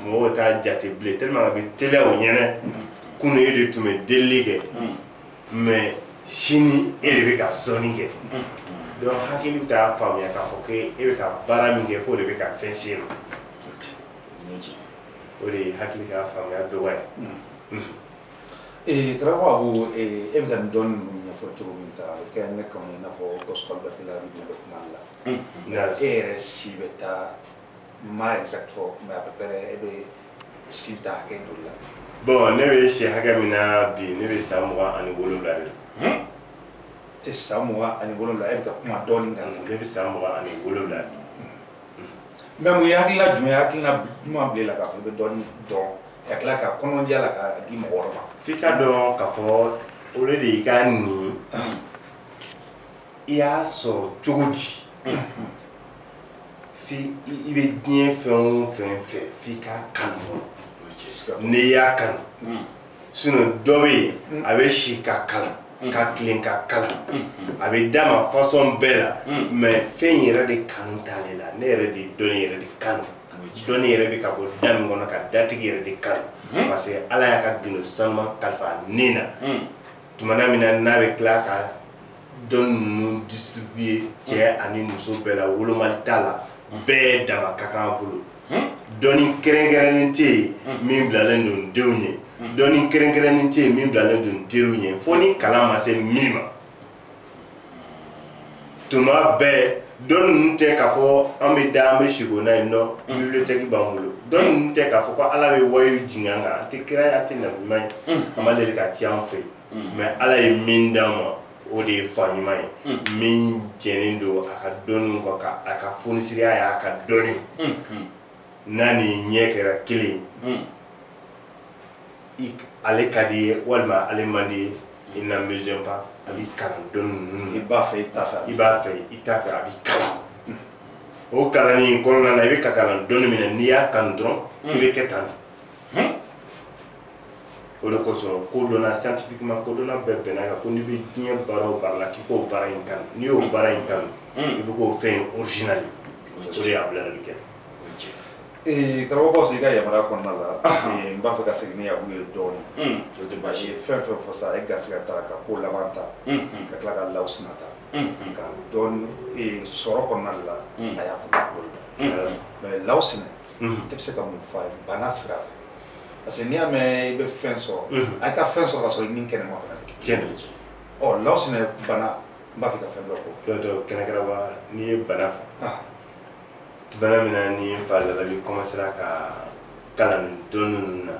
mɔgɔw t'a jate bilen tellement a bɛ teliya o ɲɛnɛ kunun e de tun bɛ delili kɛ mais sini e de bɛ ka sɔnni kɛ donc hakili t'a faamuya k'a fɔ ko e bɛ ka baara min kɛ k'o de bɛ ka fɛn se ma o de ye hakili k'a faamuya dɔgɔya ye karamɔgɔ Abu e bɛ ka nin dɔnni ninnu ɲɛfɔ cogo min ta a bɛ kɛ ne kama i n'a fɔ gospel Bertilari bɛ kuma la e yɛrɛ si bɛ taa ma exact fɔ mais à peu près e bɛ si ta hakɛ joli la bon ne bɛ si hakɛ min na bi ne bɛ san 27 de la e san 27 e bɛ ka kuma dɔɔni kan ne bɛ san 27 de mais mun ye hakilila jumɛn ye hakilina jumɛn bila la k'a fɔ i bɛ dɔɔni dɔn ka tila ka kɔnɔdiya la ka di mɔgɔ wɛrɛ ma f'i ka dɔn k'a fɔ o de y'i ka nin i y'a sɔrɔ cogo di f'i bɛ diɲɛ fɛn o fɛn fɛ f'i k'a kanu fɔlɔ n'i y'a kanu sinon dɔ bɛ yen a bɛ si ka kalan ka tilen ka kalan a bɛ d'a ma façon bɛɛ la mais fɛn yɛrɛ de kanu t'ale la ne yɛrɛ de dɔnni yɛrɛ de kanu dɔnni yɛrɛ bɛ ka bɔ da min kɔnɔ ka datigi yɛrɛ de kanu parce que ala y'a ka gindo sanuman kalifa ne na tumana min na n'a bɛ tila ka dɔnni ninnu distribuer cɛ ani muso bɛɛ la wolomali t'a la bɛɛ dama ka kan a bolo dɔnni kɛrɛnkɛrɛnnen tɛ yen min bilalen don denw ɲɛ dɔnni kɛrɛnkɛrɛnnen tɛ yen min bilalen don teriw ɲɛ fo ni kalan ma se min ma tuma bɛɛ dɔnni ninnu tɛ k'a fɔ an bɛ da an bɛ sigi n'a ye nɔ bibliotɛki b'an bolo dɔnni ninnu tɛ k'a fɔ ko ala bɛ wayiw jigin an kan a tɛ kira ye a tɛ nabiɲuman ye a ma deli ka ci an fɛ mais ala ye min d'an ma o de ye fa ɲuman ye min jɛnnen don a ka dɔnniw kɔ a ka fonisiriya y'a ka dɔnni n'a ni ɲɛ kɛra kelen ale ka di ye walima ale man di ye il n'en besoin pas a b'i kalan dɔnni ninnu i b'a fɛ i t'a fɛ i b'a fɛ i t'a fɛ a b'i kalan o kalanni in kɔnɔna na i bɛ ka kalan dɔnni min na n'i y'a kanu dɔrɔn i bɛ kɛ tan o de kosɔn ko dɔnna scientifiquement ko dɔnna bɛɛ bɛnna kan ko n'i bɛ diɲɛ baara o baara la k'i k'o baara in kanu n'i y'o baara in kanu i bɛ k'o fɛn original ye o de y'a bila de kɛ karamɔgɔ Bawosu i ka yamaruya kɔnɔna la n b'a fɛ ka segin ni Abu ye dɔɔni o tɛ baasi ye fɛn fɛn fɔ sa e garisigɛ taara ka ko laban ta ka tila ka lawusina ta ka dɔɔni sɔrɔ kɔnɔna la a y'a fɔ ka bolo mais lawusina e bɛ se ka mun fɔ a ye bana sira fɛ parce que n'i y'a mɛn i bɛ fɛn sɔrɔ a ka fɛn sɔrɔ ka sɔrɔ i ni kɛnɛma fana tiɲɛ ɔ lawusina bana n b'a fɛ ka fɛn dɔ fɔ dɔ kɛnɛkɛrɛba n'i ye bana fɔ bana min na ni fa Lalabi commencera ka kalan nin dɔnni ninnu na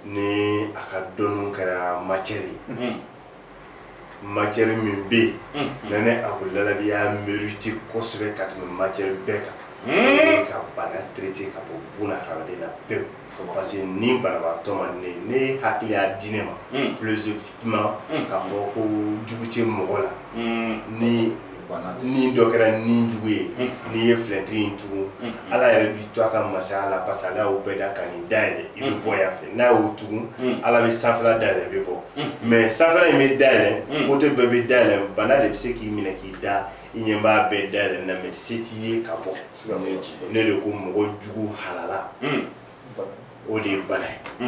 ni a ka dɔnniw kɛra matière ye matière min bɛ yen na ne Abu Lalabi y'a mérité kosɛbɛ ka tɛmɛ matière bɛɛ kan ka bana traité ka bɔ buna hadamaden na pewu parce que ni banabaatɔ ma ne hakili y'a di ne ma philosophiquement k'a fɔ ko jugu tɛ mɔgɔ la ni dɔ kɛra ni jugu ye n'i ye filɛtiri in tugun ala yɛrɛ b'i to a ka masaya la parce que ala y'o bɛɛ da ka nin dayɛlɛ i bɛ bɔ yan fɛ n'a y'o tugun ala bɛ sanfɛla dayɛlɛ i bɛ bɔ mais sanfɛla in bɛ dayɛlɛ côté bɛɛ bɛ dayɛlɛ bana de bɛ se k'i minɛ k'i da i ɲɛ b'a bɛɛ dayɛlɛ na mais se t'i ye ka bɔ ne de ko mɔgɔ jugu halala o de ye bana ye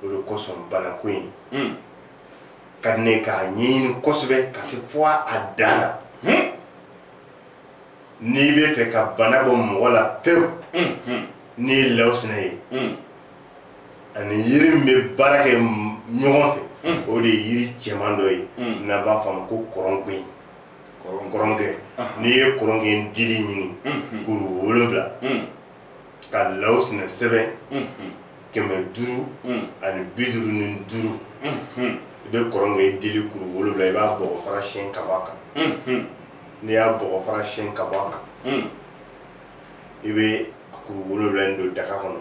o de kosɔn banako in ka di ne k'a ɲɛɲini kosɛbɛ ka se fɔ a dan na n'i bɛ fɛ ka bana bɔ mɔgɔ la pewu n'i ye lawusina ye ani yiri min bɛ baara kɛ ɲɔgɔn fɛ o de yiri cɛman dɔ ye n'a b'a fɔ a ma ko kɔrɔngɛn kɔrɔngɛn n'i ye kɔrɔngɛn dili ɲini kuru 7 ka law sinɛ sɛbɛn 555 i bɛ kɔrɔngɛn dili kuru 7 i b'a bɔgɔ fara siyɛn ka bɔ a kan n'i y'a bɔgɔ fara siyɛn ka bɔ a kan i bɛ kuru 7 in don daga kɔnɔ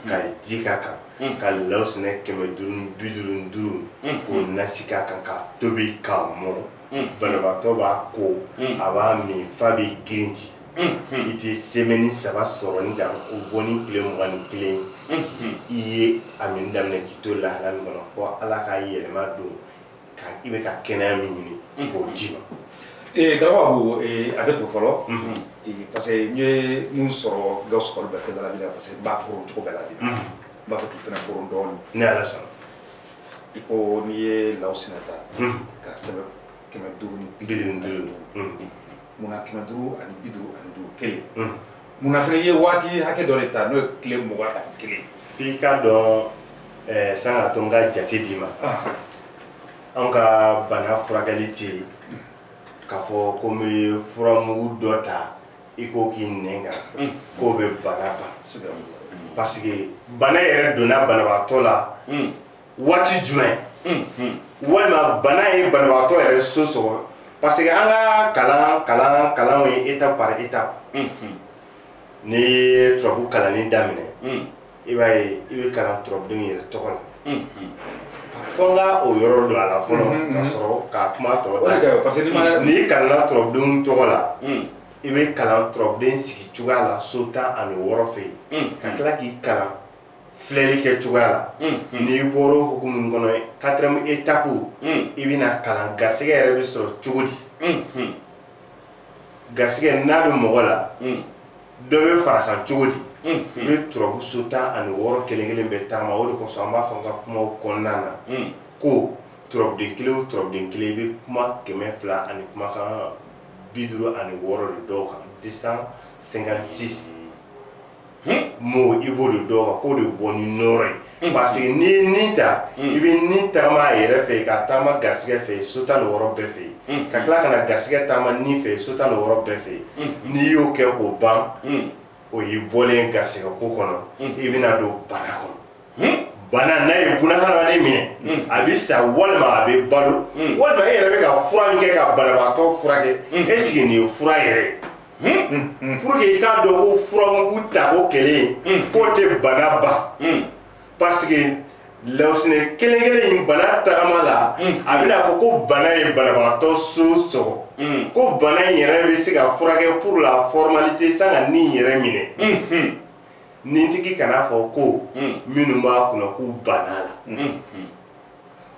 ka ji k'a kan ka law sinɛ 555 k'o nasi k'a kan k'a tobi k'a mɔn banabaatɔ b'a ko a b'a min f'a bɛ girinti i tɛ semaine 3 sɔrɔ ni kan o bɔ ni tile 21 i ye a min daminɛ k'i to lahala min kɔnɔ fɔ ala k'a yɛlɛma don i bɛ ka kɛnɛya min ɲini k'o d'i ma. Garaba Abu a kɛ to fɔlɔ parce que n ye mun sɔrɔ Gawusu Kulibali bɛɛ la bi parce que n b'a koron cogo bɛɛ la bi n b'a fɛ k'i fana koron dɔɔni ni ala sɔnna i ko n'i ye law sinɛ ta ka sɛbɛn 555 munna 555 kelen munna fana ye waati hakɛ dɔ de ta n'o ye tile 21 f'i ka dɔn san ka to n ka jate d'i ma an ka bana furakɛli tɛ yen k'a fɔ ko n bɛ furamugu dɔ ta i ko k'i nɛn kan k'o bɛ bana ban parce que bana yɛrɛ donna banabaatɔ la waati jumɛn walima bana ye banabaatɔ yɛrɛ so sɔgɔ parce que an ka kalan ye étape par étape n'i ye turabu kalanni daminɛ i b'a ye i bɛ kalan turabuden yɛrɛ tɔgɔ la fɔ n ka o yɔrɔ don a la fɔlɔ ka sɔrɔ k'a kuma tɔ da n'i kalanna turabudenw tɔgɔ la i bɛ kalan turabuden sigi cogoya la so 16 fɛ yen ka tila k'i kalan filɛli kɛ cogoya la n'i bɔra o hukumu kɔnɔ 4e étape i bɛna kalan garisɛgɛ yɛrɛ bɛ sɔrɔ cogo di garisɛgɛ n'a bɛ mɔgɔ la dɔ bɛ fara kan cogo di i bɛ turabu so 16 kelen bɛ taama o de kosɔn an b'a fɔ n ka kumaw kɔnɔna na ko turabuden kelen o turabuden kelen i bɛ kuma 200 ani kumakan 56 de dɔw kan 256 mo i b'o de dɔw kan k'o de bɔ ni nɔrɔ ye parce que n'i ye nin ta i bɛ nin taama a yɛrɛ fɛ ka taama garisɛgɛ fɛ so 16 bɛɛ fɛ ka tila ka na garisɛgɛ taama nin fɛ so 16 bɛɛ fɛ n'i y'o kɛ k'o ban o y'i bɔlen garisɛgɛ ko kɔnɔ i bɛna don bana kɔnɔ bana n'a ye bunahadamaden minɛ a bɛ sa walima a bɛ balo walima e yɛrɛ bɛ ka fura min kɛ ka banabaatɔ furakɛ est ce que nin ye fura yɛrɛ ye pour que i k'a dɔn ko furamugu tako kelen k'o tɛ bana ban parce que lawusinɛ kelen in bana tagama la a bɛna fɔ ko bana ye banabaatɔ so sɔgɔ ko bana in yɛrɛ bɛ se ka furakɛ pour la formalité san ka nin yɛrɛ minɛ nin tigi kana fɔ ko minnu b'a kunna k'u banna la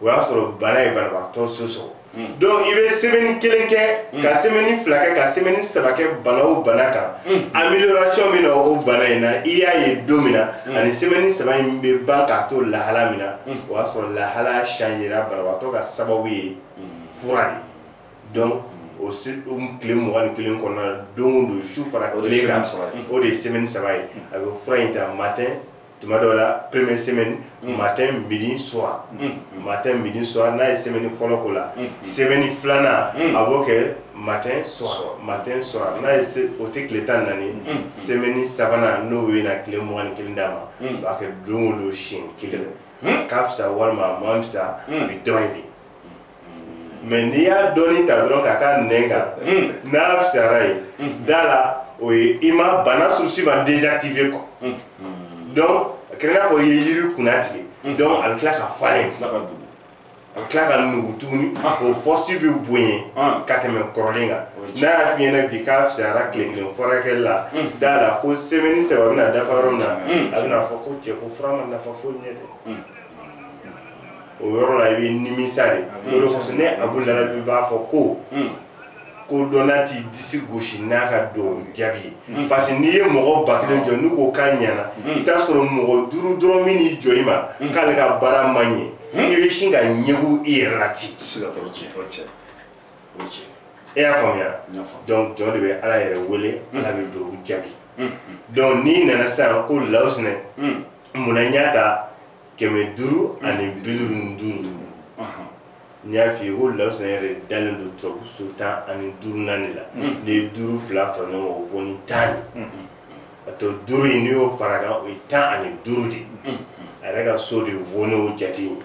o y'a sɔrɔ bana ye banabaatɔ so sɔgɔ donc i bɛ semaine 1 kɛ ka semaine 2 kɛ ka semaine 3 kɛ bana o bana kan amélioration min na o bana in na i y'a ye don min na ani semaine 3 in bɛ ban k'a to lahala min na o y'a sɔrɔ lahala changera banabaatɔ ka sababu ye fura de donc o tile 21 kɔnɔna don o don su fara tile kan o de ye semaine 3 ye a bɛ fura in ta matin tuma dɔw la première semaine matin midi soir n'a ye semaine fɔlɔ k'o la semaine filanan a b'o kɛ matin soir n'a ye o tɛ tile 14 semaine sabanan n'o bɛ na tile 21 d'a ma o b'a kɛ don o don siɲɛ 1 k'a fisa walima a man fisa a bɛ dɔn yen de mais n'i y'a dɔɔni ta dɔrɔn k'a ka nɛn kan n'a fisayara yen da la o ye i ma bana source ma désactiver quoi donc kɛra i n'a fɔ i ye yiri kunna tigɛ donc a bɛ tila ka falen a bɛ tila ka nugu tuguni o force bɛ bonya ka tɛmɛ kɔrɔlen kan n'a y'a f'i ɲɛna bi k'a fisayara tile 1 furakɛli la da la ko semaine 3 bɛna dafa yɔrɔ min na a bɛna fɔ ko cɛ ko fura ma nafa foyi ɲɛ dɛ o yɔrɔ la i bɛ nimisa de o de kosɔn ne Abu Larabi b'a fɔ ko dɔ n'a t'i disi gosi n'a ka dɔw jaabi ye parce que n'i ye mɔgɔ 1000 jɔ n'u ko k'a ɲɛna i t'a sɔrɔ mɔgɔ 5 dɔrɔn min n'i jɔ i ma k'ale ka baara ma ɲɛ i bɛ sin ka ɲɛgu i yɛrɛ la ten e y'a faamuya donc jɔn de bɛ Ala yɛrɛ wele Ala bɛ dɔw jaabi donc n'i nana sisan ko lawusinɛ munna n y'a ta 555 Niafi ou Laos n'est dalen de trop sultan en durnanila. Les duru fla frano boni tan. To duru ni o faraga o tan ani durudi. Araga so de wono jati.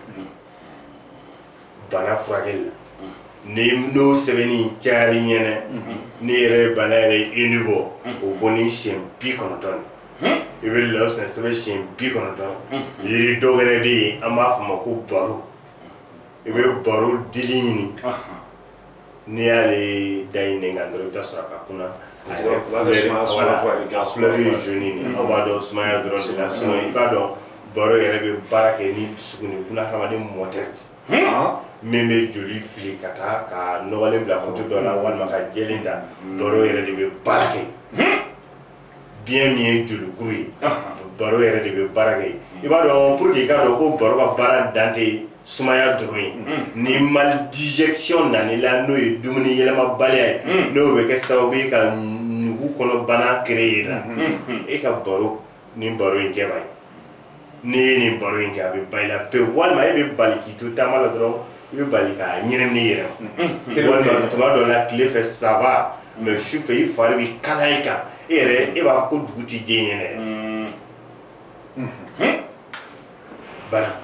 Bana fragel. Ni no seveni chari nyene. Ni re bana re inubo o boni chempi konoton. I will Laos n'est sebe chempi konoton. Yiri dogere bi ama fama ko baro. I will borrow dilini. Nearly dining and the Tasakuna. I pleurer jeune. About smile drone. That's no Ibado. Borrow a barrack and need soon. Puna Hamadi motors. Meme Julie Flickata, no one black $2, one Maca Jelinda. Borrow a barrack. Bien mieux Julie Gui. Borrow a barrack. Ibado put the card of Borrow Barra Dante. Sumaya drawing ni maldijection na ni la no e dumuni yelema balay no be ke sawbe ka nugu kono bana créer la e ka baro ni baro inke bay ni baro inke abi bayla pe wal ma be baliki to tamala dro be balika nyerem ni yerem wal ma to do la clé fait ça va mais je fais faire bi kalaika e ba ko duguti jenyene bana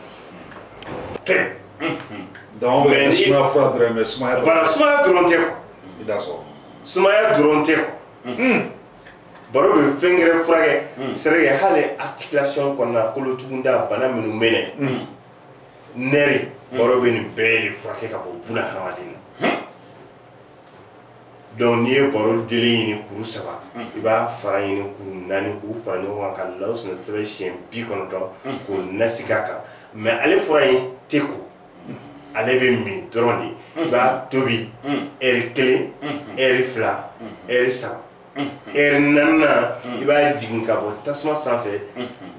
donc sumaya fura dɔrɔn mais sumaya voilà sumaya dɔrɔn tɛ i da sɔrɔ sumaya dɔrɔn tɛ baro bɛ fɛn wɛrɛ furakɛ c'est vrai hali articulation kɔnɔna kolotugunda bana minnu mɛnɛ nɛri baro bɛ nin bɛɛ de furakɛ ka bɔ buna hadamaden na donc n'i ye baro dili ɲini kuru 3 i b'a fara ɲini kuru 4 k'u fara ɲɔgɔn kan ka Laos na sɛbɛn siɲɛ 90 k'o nasi k'a kan mais ale fura in tɛ ko ale bɛ min dɔrɔn de i b'a tobi heure 1 heure 2 heure 3 heure 4 i b'a jigin ka bɔ tasuma sanfɛ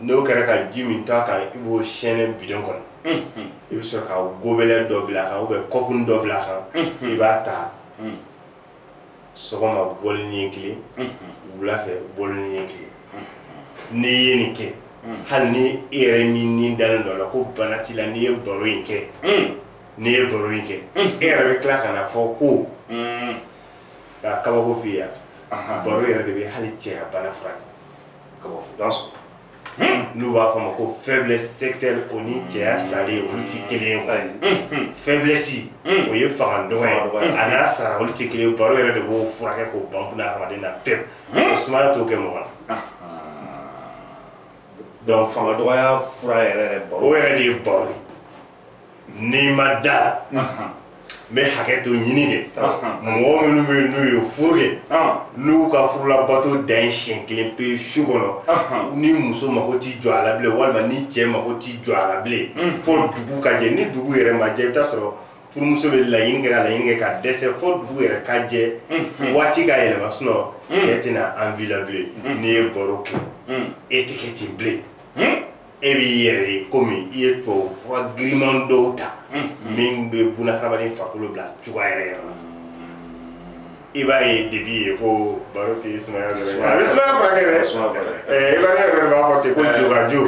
n'o kɛra ka ji min to a kan i b'o sɛnɛ bidon kɔnɔ i bɛ sɔrɔ ka gobelɛ dɔ bila a kan ou bien kɔpuni dɔ bila a kan i b'a ta sɔgɔma bɔli ɲɛ kelen wula fɛ bɔli ɲɛ kelen n'i ye nin kɛ hali ni e yɛrɛ ni dalen dɔ la ko bana t'i la n'i ye baro in kɛ n'i ye baro in kɛ e yɛrɛ bɛ tila ka na fɔ ko ka kabako f'i ye baro yɛrɛ de bɛ hali cɛya bana furakɛ n'u b'a fɔ a ma ko faiblesse sexuelle o ni cɛya salen olu ti kelen ye faiblesse o ye fanga dɔgɔya a n'a sara olu ti kelen ye baro yɛrɛ de b'o furakɛ k'o ban buna hadamaden na pewu o sumaya t'o kɛ mɔgɔ la donc fanga dɔgɔya fura yɛrɛ baro o yɛrɛ de ye baro ye n'i ma da n bɛ hakɛ to ɲini kɛ mɔgɔ minnu bɛ yen n'u ye furu kɛ n'u ka furulabato dan ye siɲɛ 1 pe su kɔnɔ ni muso mako t'i jɔ a la bilen walima ni cɛ mako t'i jɔ a la bilen fo dugu ka jɛ ni dugu yɛrɛ ma jɛ i bɛ taa sɔrɔ furumuso bɛ laɲini kɛ ka dɛsɛ fo dugu yɛrɛ ka jɛ waati ka yɛlɛma sinon cɛ tɛna envie la bilen n'i ye baro kɛ e tɛ kɛ ten bilen e b'i yɛrɛ ye komi i ye tubabu fura giriman dɔw ta min bɛ buna hadamaden farikolo bila cogoya yɛrɛ la i b'a ye depuis ye ko baro tɛ sumaya dɔrɔn a bɛ sumaya furakɛ dɛ i b'a ye yɛrɛ b'a fɔ ten ko jogajo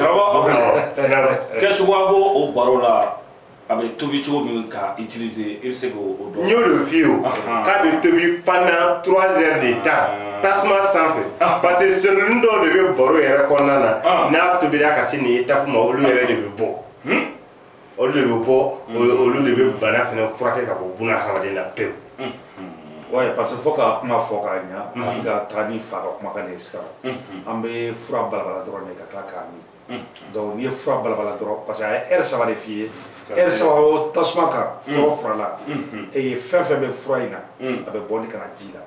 kɛcogoya b'o o baro la a bɛ tobi cogo min ka utiliser i bɛ se k'o dɔn. n y'o de f'i ye o k'a bɛ tobi pendant 3 heures de temps tasuma sanfɛ parce que seloni dɔw de bɛ baro yɛrɛ kɔnɔna na n'a tobira ka se nin étape ma olu yɛrɛ de bɛ bɔ olu de bɛ bɔ olu de bɛ bana fana furakɛ ka bɔ buna hadamaden na pewu. ouais parce que fo ka kuma fɔ k'a ɲa an ka taga ni fa ka kumakan de ye sisan an bɛ fura balabala dɔrɔn de ka tila k'a min donc n'i ye fura balabala dɔrɔn parce que a ye heure 3 de f'i ye heure 3 o tasuma kan fura fura la fɛn fɛn bɛ fura in na a bɛ bɔ ni ka na ji la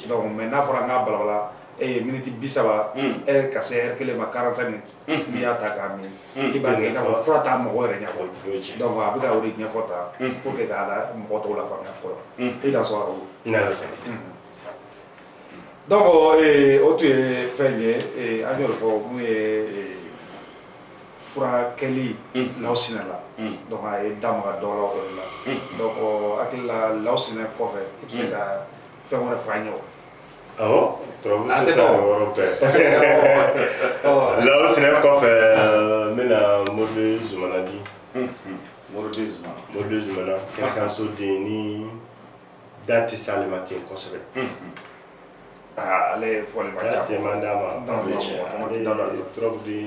donc mais n'a fɔra an k'a balabala minute 30 ka se heure 1 ma 45 minutes n'i y'a ta k'a min i b'a kɛ i n'a fɔ fura t'a mɔgɔ yɛrɛ ɲɛfɔ donc a bɛ ka o de ɲɛfɔ tan pour que k'a la mɔgɔ tɔw la faamuya kɔrɔ i da sɔrɔ o. donc o tun ye fɛn ye an y'o fɔ mun ye furakɛli Laos la donc a ye da maga dɔ la o de la donc hakili la Laos kɔfɛ i bɛ se ka fɛn wɛrɛ fɔ an ye o. awɔ turabu se t'a yɔrɔ bɛɛ Laos kɔfɛ n bɛna Modibo Zumana di Modou Zumana quelqu'un so de ni date salimati kosebe ale fole ma c'est mandama trop de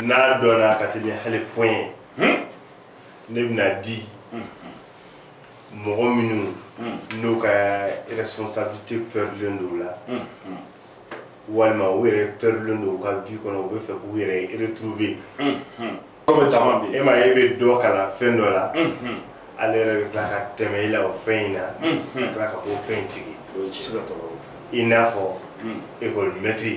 na dona katini hali foyen ne bina di mɔgɔ minnu n'u ka responsabilité perduen do la walima u yɛrɛ perduen do u ka vie kɔnɔ u bɛ fɛ k'u yɛrɛ retrouver e ma e bɛ dɔ kalan fɛn dɔ la ale yɛrɛ bɛ tila ka tɛmɛ i la o fɛn in na ka tila ka k'o fɛn tigi i n'a fɔ école maître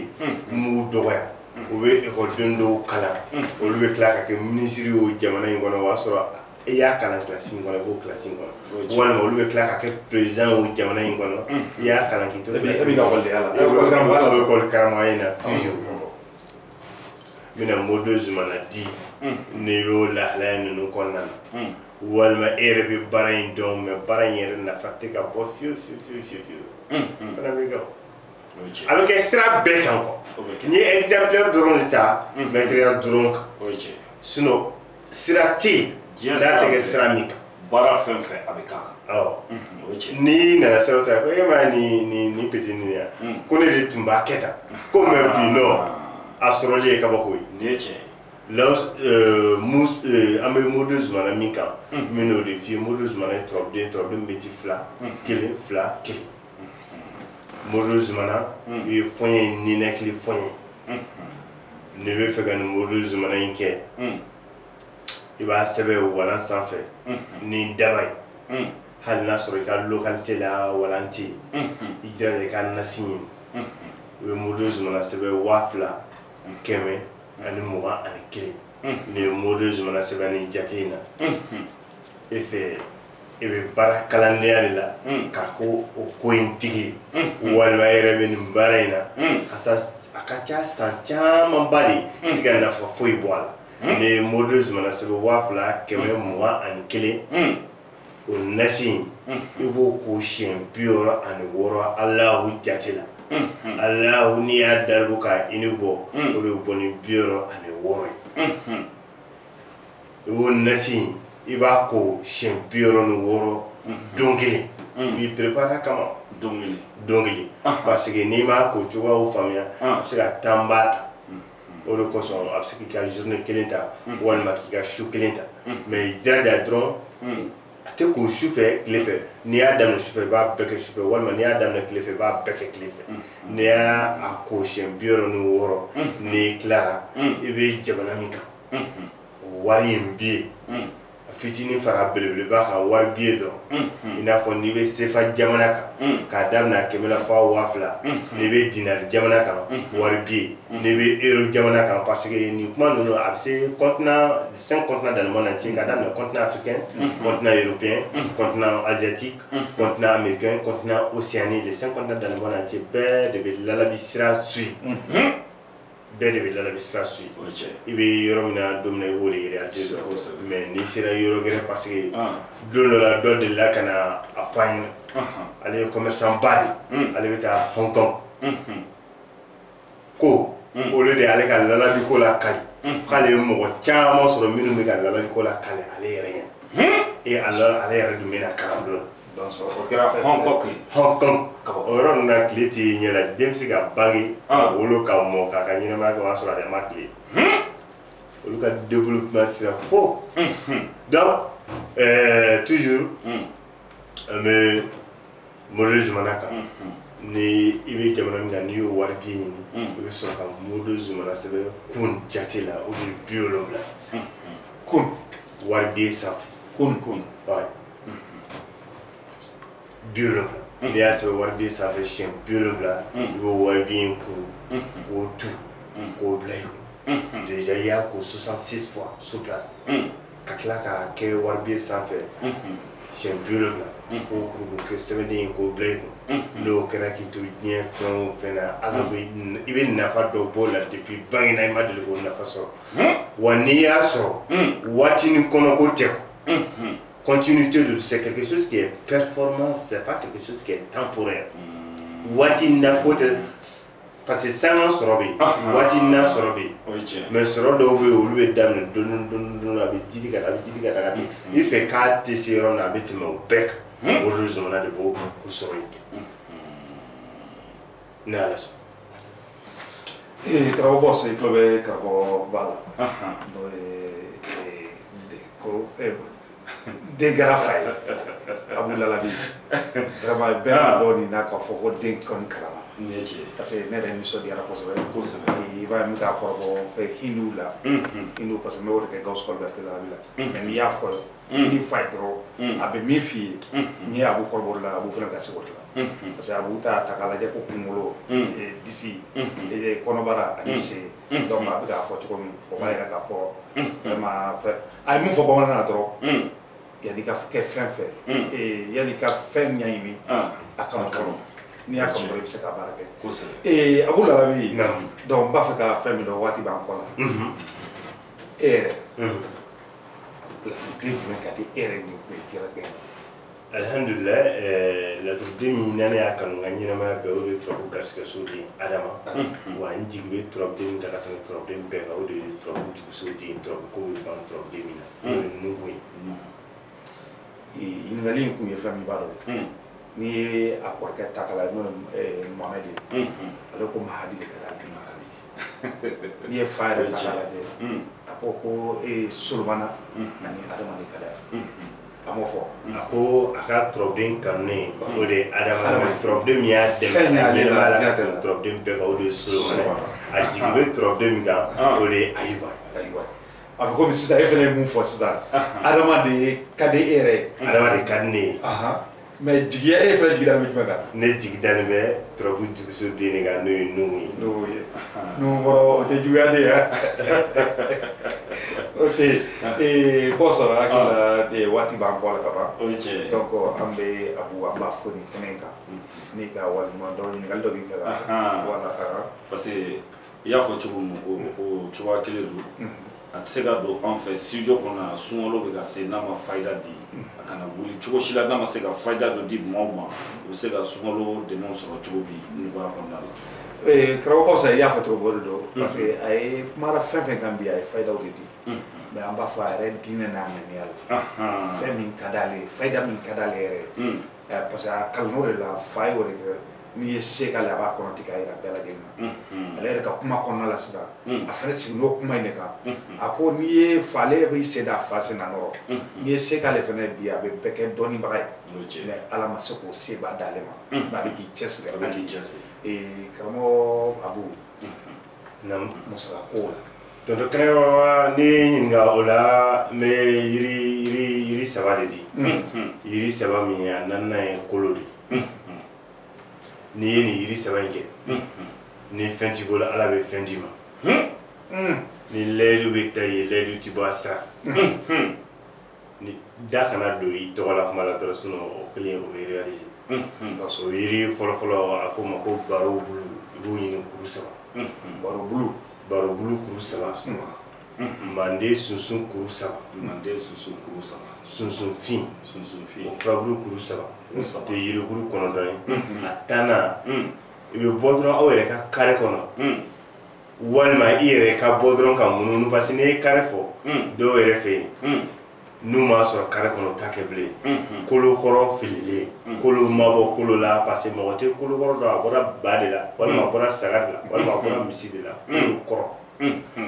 m'u dɔgɔya u bɛ école dɔw kalan olu bɛ tila ka kɛ ministre o jamana in kɔnɔ o y'a sɔrɔ i y'a kalan classe in kɔnɔ i b'o classe in kɔnɔ walima olu bɛ tila ka kɛ président o jamana in kɔnɔ i y'a kalan k'i to école karamɔgɔya in na toujours n bɛna Modou Zumana di n'i bɛ o lahalaya ninnu kɔnɔna na walima e yɛrɛ bɛ baara in dɔn mais baara in yɛrɛ nafa tɛ ka bɔ fiyewu fana bɛ kɛ a bɛ kɛ sira bɛɛ kan n'i ye exemplaire dɔrɔn de ta maîtrise dɔrɔn kan sinon sira tɛ yen n'a tɛ kɛ sira min kan baara fɛn fɛn a bɛ k'a kan n'i nana sira ta ko e ma ni petit nin ya ko ne de tun b'a kɛ tan ko mais bi non a sɔrɔli ye kabako ye nin ye tiɲɛ ye an bɛ Modou Zumana min kan n bɛ n'o de f'i ye Modou Zumana ye tɔrɔden bɛ ci fila kelen fila kelen Modou Zumana ye foɲɛ ninakili foɲɛ ne bɛ fɛ ka nin Modou Zumana in kɛ i b'a sɛbɛn walan sanfɛ ni daba ye hali n'a sɔrɔ i ka localité la walan tɛ yen i jira i ka nasi ɲini i bɛ Modou Zumana sɛbɛn 2000 121 ni Modou Zumana sɛbɛn nin jate in na e fɛ e bɛ baara kalandenya de la k'a ko o ko in tigi walima e yɛrɛ bɛ nin baara in na a ka ca san camanba de i tɛ ka nafa foyi bɔ a la ni Modou Zumana sɛbɛn 2021 o nasi i b'o ko siɲɛ 66 Alahu jate la Alahu n'i y'a daribu ka i ni bɔ o de bɛ bɔ ni 66 ye i b'o nasi i b'a ko siɲɛ 66 don kelen i b'i préparer a kama don kelen parce que n'i m'a ko cogoyaw faamuya a bɛ se ka temps ba ta o de kosɔn a bɛ se k'i ka journée kelen ta walima k'i ka su kelen ta mais i jiraja dɔrɔn a tɛ ko su fɛ tile fɛ n'i y'a daminɛ su fɛ i b'a bɛɛ kɛ su fɛ walima n'i y'a daminɛ tile fɛ i b'a bɛɛ kɛ tile fɛ n'i y'a ko siɲɛ 66 n'i tilara i bɛ jamana min kan o wari in bi yen a fitinin fara belebeleba kan wari bi yen dɔrɔn i n'a fɔ n'i bɛ sefa jamana kan k'a daminɛ 100 la fɔ 2000 n'i bɛ dinari jamana kan wari bi yen n'i bɛ euro jamana kan parce que nin kuma ninnu a bɛ se continent 5 continents dans le monde entier k'a daminɛ continent africain continent européen continent asiatique continent américain continent océanique les 5 continents dans le monde entier bɛɛ de bɛ lalabi sira suit bɛɛ de bɛ lalabi sira suit i bɛ yɔrɔ min na don min na i b'o de réaliser mais n'i sera yɔrɔ gɛrɛ parce que don dɔ la dɔ delila ka na a fɔ an ɲɛna ale ye commerçant ba de ale bɛ taa Hong Kong ko olu de ale ka lalabi ko la kali k'ale ye mɔgɔ caman sɔrɔ minnu bɛ ka lalabi ko la kali ale yɛrɛ ɲɛ ale yɛrɛ dun bɛ na kalan don o kɛra Hong Kong o yɔrɔ ninnu na tile tɛ ɲɛ la den bɛ se ka bange ka wolo ka mɔ k'a ka ɲɛnamaya kɛ o y'a sɔrɔ ale ma tile olu ka développement sira fo donc toujours an bɛ Modou Zumana kan ni i bɛ jamana min kan n'i y'o wari bi ɲini i bɛ sɔrɔ ka Modou Zumana sɛbɛn kun jate la o de ye 70 kun wari bi sanfɛ kun 70 n'i y'a sɛbɛn wari bi sanfɛ siɲɛ 70 i b'o wari bi in kuru k'o tu k'o bila i kun déjà i y'a ko 66 fois sur place ka tila k'a kɛ wari bi sanfɛ siɲɛ 70 k'o kuru k'o kɛ sɛbɛnden in k'o bila i kun n'o kɛra k'i to diɲɛ fɛn o fɛn na ala bɛ i bɛ nafa dɔ b'o la depuis bangena i ma deli k'o nafa sɔrɔ wa n'i y'a sɔrɔ waatinin kɔnɔ ko tɛ continuité de c'est quelque chose qui est performance c'est pas quelque chose qui est temporaire waati na ko tɛ parce que sanga sɔrɔ bɛ yen waati na sɔrɔ bɛ yen mais sɔrɔ dɔw bɛ yen olu bɛ daminɛ dɔɔni a bɛ jidi ka taa a bɛ jidi ka taa ka taa i fɛ k'a tɛ se yɔrɔ min na a bɛ tɛmɛ o bɛɛ kan o de jamana de b'o sɔrɔ yen ne ala sɔn. Karamɔgɔ boss i tulo bɛ karamɔgɔ ba la ko den kɛra fa ye Abu Lalabi vraiment bɛɛ b'a dɔn nin na k'a fɔ ko den kɔni kalama parce que ne yɛrɛ nisɔndiyara kosɛbɛ i b'a ye n bɛ k'a kɔrɔbɔ hinduw la hindu parce que n bɛ o de kɛ Gawusu Kɔlibɛrite Lalabi la mais n'i y'a fɔ ni fa ye dɔrɔn a bɛ min f'i ye n'i ye Abu kɔrɔbɔ la Abu fana ka se o de la parce que Abu t'a ta k'a lajɛ ko kunkolo disi kɔnɔbara ani sen donc a bɛ k'a fɔ cogo min o b'a yira k'a fɔ vraiment a ye min fɔ bamanankan na dɔrɔn yanni ka kɛ fɛn fɛn yanni ka fɛn ɲɛɲini a kanu kɔnɔ n'i y'a kanu dɔrɔn i bɛ se ka baara kɛ Abu Lalabi donc n b'a fɛ ka fɛn min dɔn waati b'an kɔ la e yɛrɛ den jumɛn ka di e yɛrɛ ni fɛ diɲɛlatigɛ alhamdulillah laturuden min na ne y'a kanu n ka ɲɛnamaya bɛɛ o de ye turabu garisigɛso de ye Adama wa n jigi bɛ turabuden min ta ka tɛmɛ turabuden bɛɛ kan o de ye turabu juguso de ye turabu ko bɛ ban turabuden min na n'o ye Nuhu ye. ɲininkali in kun ye fɛn min b'a dɔn n'i ye a kɔrɔkɛ ta k'a lajɛ n'o ye Mohamed ye ale ko Mahadi de ka di n'i ye fa yɛrɛ ta k'a lajɛ a ko ko Solomana ani Adama de ka di a m'o fɔ a ko a ka turabuden kanunen o de ye Adama turabuden min y'a dɛmɛ a ɲɛnɛmaya la ka tɛmɛ turabuden bɛɛ kan o de ye Solomana a jigi bɛ turabuden min kan o de ye Ayuba. a bɛ komi sisan e fana ye mun fɔ sisan Adama de ka di e yɛrɛ ye Adama de ka di ne ye mais jigiya e fana jigida bɛ jumɛn kan ne jigi dalen bɛ turabu juguso den de kan n'o ye Nuhu ye Nuhu kɔrɔ o tɛ juguya de ye ok boss hakili la waati b'an kɔ la ka ban donc an bɛ Abu an b'a fo nin kɛnɛ kan n'i ka waleɲuman dɔn ɲininkali dɔ b'i fɛ ka wala parce que i y'a fɔ cogo min o cogoya kelen don a tɛ se ka don an fɛ studio kɔnɔ sunkalo bɛ ka se n'a ma fayida di a kana wuli cogo si la n'a ma se ka fayida dɔ di maaw ma u bɛ se ka sunkalo dɛmɛw sɔrɔ cogo bi nɔgɔya kɔnɔna la. karamɔgɔ Kɔsa i y'a fɔ cogo o de don parce que a ye kumara fɛn fɛn kan bi a ye fayidaw de di mais an b'a fɔ a yɛrɛ diinɛ n'a ŋaniya la fɛn min ka d'ale ye fayida min ka d'ale yɛrɛ parce que a kalann'o de la fa ye o de kɛ n'i ye se k'ale a b'a kɔnɔ ti k'a yira bɛɛ lajɛlen na ale yɛrɛ ka kuma kɔnɔna la sisan a fana sigi n'o kuma in de kan a ko n'i ye fa ale b'i se da fa sen na nɔrɔ n'i ye se k'ale fana bi a bɛ bɛɛ kɛ dɔnnibaga ye mais ala ma se k'o seba d'ale ma mais a bɛ k'i cɛsiri karamɔgɔ Abu musaka ko la tonton Kɛnɛma ne ɲininka o la n bɛ yiri saba de di yiri saba min ye a naaninan ye kolo de n'i ye nin yiri saba in kɛ ni fɛn t'i bolo ala bɛ fɛn d'i ma ni layidu bɛ ta ye layidu ti bɔ a sira ni da kana don i tɔgɔ la kuma la dɔrɔn sinon o kelen o ye réalisé parce que o yiri fɔlɔfɔlɔ a fɔ o ma ko baro bulu i b'o ɲini kuru saba baro bulu kuru saba mande sunsun kuru saba sunsunfin o furabulu kuru saba o tɛ yirikuru kɔnɔntɔn ye a tannan i bɛ bɔ dɔrɔn aw yɛrɛ ka kare kɔnɔ walima i yɛrɛ ka bɔ dɔrɔn ka munumunu parce que n'i ye kare fɔ dɔw yɛrɛ fɛ yen n'u m'a sɔrɔ kare kɔnɔ o t'a kɛ bilen kolo kɔrɔ fililen kolo ma bɔ kolo la parce que mɔgɔ tɛ kolo kɔrɔ dɔn a bɔra ba de la walima a bɔra saga de la walima a bɔra misi de la kolo kɔrɔ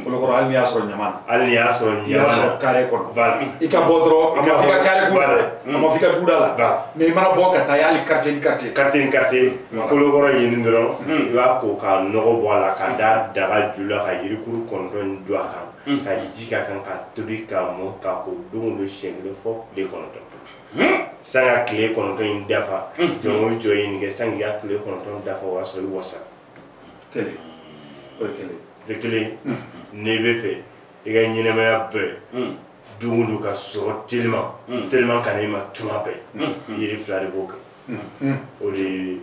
kolokɔrɔ hali n'i y'a sɔrɔ ɲama na hali n'i y'a sɔrɔ ɲama na kare kɔnɔ voilà i ka bɔ dɔrɔn a ma f'i ka kare kunda dɛ a ma f'i ka duda la mais i mana bɔ ka taa hali quartier ni quartier kolokɔrɔ ɲini dɔrɔn i b'a ko ka nɔgɔ bɔ a la ka da daga ju la ka yirikuru kɔnɔntɔn don a kan ka ji k'a kan ka tobi k'a mɔn k'a ko don o don siɲɛ kelen fɔ tile kɔnɔntɔn sanga tile kɔnɔntɔn in dafa jɔn o jɔn ye nin kɛ sanni i ka tile kɔnɔntɔn dafa o y'a sɔrɔ i wasa kelen o ye kelen tɛ kelen n'i bɛ fɛ i ka ɲɛnɛmaya bɛɛ don o don ka sɔrɔ teliman ka na i ma tuma bɛɛ yiri fila de b'o kɛ o de ye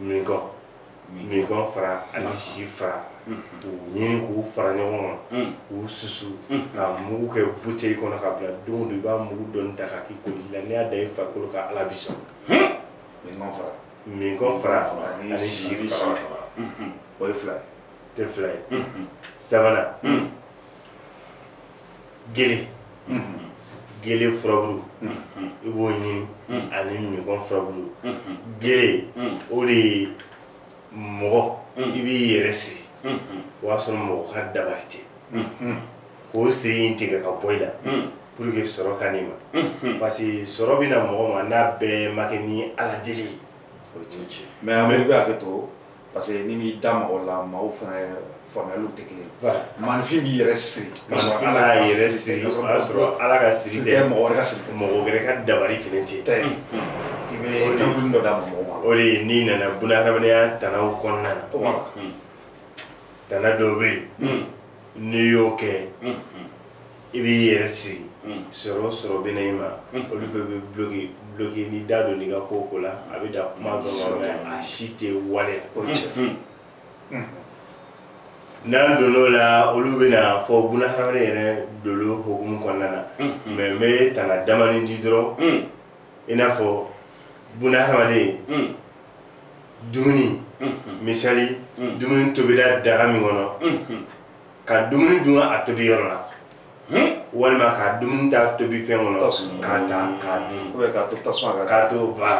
minkɔn fara ani si fara k'u ɲini k'u fara ɲɔgɔn kan k'u susu ka mugu kɛ buteli kɔnɔ ka bila don o don i b'a mugu dɔɔni ta ka k'i koliji la n'i y'a da i farikolo kan ala bi sɔn minkɔn fara ani si fara o ye fila ye. tɛ fila ye. sabanan gele. gele furaburu i b'o ɲini ani migɔn furaburu. gele o de ye mɔgɔ i b'i yɛrɛ siri o y'a sɔrɔ mɔgɔ ka dabali tɛ k'o siri in tigɛ ka bɔ i la pour que sɔrɔ ka n'i ma parce que sɔrɔ bɛ na mɔgɔ ma n'a bɛɛ ma kɛ ni ala deli ye. mais Amérique bɛ hakɛ to parce que ni m'i da mɔgɔ la maaw fana faamuyaliw tɛ kelen ye. maanifin b'i yɛrɛ siri. maanifin b'a yɛrɛ siri o y'a sɔrɔ ala ka siri tɛ mɔgɔ wɛrɛ ka siri tɛ. mɔgɔ wɛrɛ ka dabali fɛnɛ tɛ. i bɛ exemple dɔ d'a ma mɔgɔw ma. o de ye n'i nana bunahadamadenya tanaw kɔnɔna na. tana dɔw bɛ yen n'i y'o kɛ i b'i yɛrɛ siri sɔrɔ sɔrɔ bɛ na i ma olu bɛɛ bɛ bloqué n'i da don n'i ka ko o ko la a bɛ da kuma dɔ ma a si tɛ waleya. n'an donn'o la olu bɛna fɔ bunahadamaden yɛrɛ dolo hukumu kɔnɔna na mais n bɛ tana damani di dɔrɔn i n'a fɔ bunahadamaden dumuni misali dumuni tobira daga min kɔnɔ ka dumuni dun a tobi yɔrɔ la walima ka dumuni ta tobi fɛn kɔnɔ k'a ta k'a dun k'a to tasuma kan k'a to va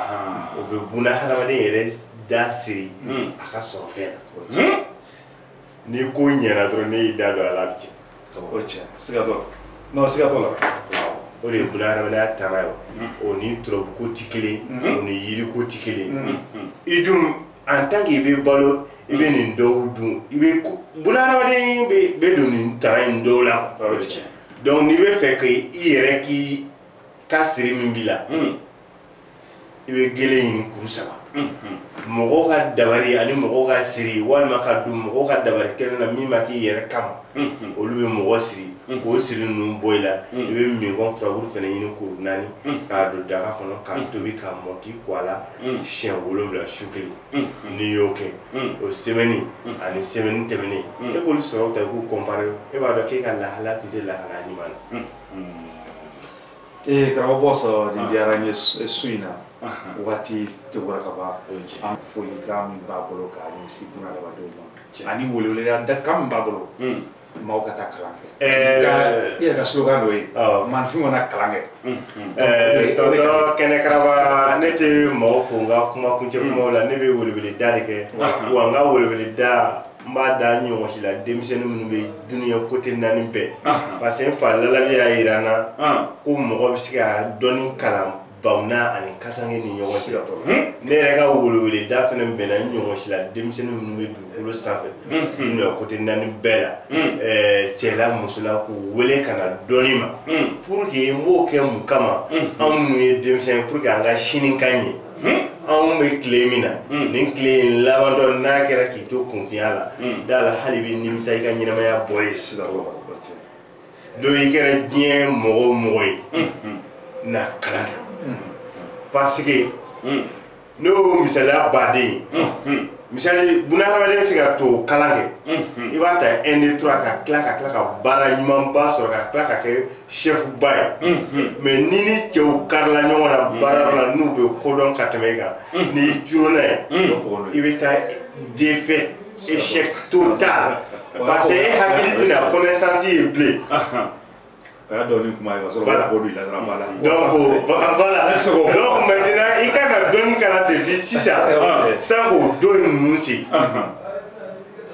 o bɛ bunahadamaden yɛrɛ da siri a ka sɔrɔ fɛn na n'i ko ɲɛna dɔrɔn ne y'i da don a la a bɛ tiɲɛ. o tiɲɛ siga t'o la non siga t'o la. o de ye bunahadamadenya tana ye o ni turabuko tɛ kelen o ni yiriko tɛ kelen i dun en tant que i bɛ balo i bɛ nin dɔw dun i bɛ bunahadamaden bɛ don nin tana in dɔw la donc n'i bɛ fɛ k'i yɛrɛ k'i ka siri min b'i la i bɛ gele ɲini kuru saba mɔgɔw ka dabari ani mɔgɔw ka siri walima ka don mɔgɔw ka dabari kelen na min ma k'i yɛrɛ kama olu bɛ mɔgɔ siri k'o siri ninnu bɔ i la i bɛ migɔn furaburu fana ɲini kuru naani k'a don daga kɔnɔ k'a tobi k'a mɔ k'i ko a la siɲɛ 7 su kelen n'i y'o kɛ o semaine ani semaine tɛmɛnen e k'olu sɔrɔ ta i k'u comparer e b'a dɔn k'e ka lahala tun tɛ lahala ɲuman na. karamɔgɔ Boss nin diyara n ye su in na waati tɛmɛra ka ban an folikan min b'a bolo k'a ɲɛsin bunahadamadenw ma ani weleweleda kan min b'a bolo maaw ka taa kalan kɛ i yɛrɛ ka slogan dɔ ye maanifin mana kalan kɛ. tɔntɔn kɛnɛkaraba ne tɛ mɔgɔ fo n ka kuma kuncɛ kumaw la ne bɛ weleweleda de kɛ wa n ka weleweleda n b'a da ɲɔgɔn si la denmisɛnnin minnu bɛ duniya kote 4 bɛɛ parce que n fa lalabi y'a yira n na ko mɔgɔ bɛ se ka dɔnni kalan bamuna ani kasange ni ɲɔgɔn cɛ ne yɛrɛ ka weleweleda fana bɛnna n ɲɔgɔn si la denmisɛnnin minnu bɛ dugukolo sanfɛ duniya kote 4 bɛɛ la cɛla musola k'u wele ka na dɔnni ma pour que n b'o kɛ mun kama anw minnu ye denmisɛn pour que an ka sini ka ɲɛ anw bɛ tile min na nin tile in laban dɔ n'a kɛra k'i to kunfiya la da la hali bɛ nimisa i ka ɲɛnamaya bɔ ye donc i kɛra diɲɛ mɔgɔ o mɔgɔ ye na kalan kɛ parce que n'o misaliya baden ye misali bunahadamaden bɛ se ka to kalan kɛ i b'a ta 1 2 3 ka tila ka baara ɲumanba sɔrɔ ka tila ka kɛ chef ba ye mais ni ni cɛw karila ɲɔgɔn na baarayɔrɔ la n'u bɛ kodɔn ka tɛmɛ i kan n'i curona ye i bɛ taa défaite échec total parce que e hakili tɛna connaissance ye bilen. o y'a dɔnni kuma ye ka sɔrɔ ka bɔ don i la dɔrɔn b'a la. donc voilà donc maintenant i ka na dɔnni kana depuis sisan sans k'o don ninnu se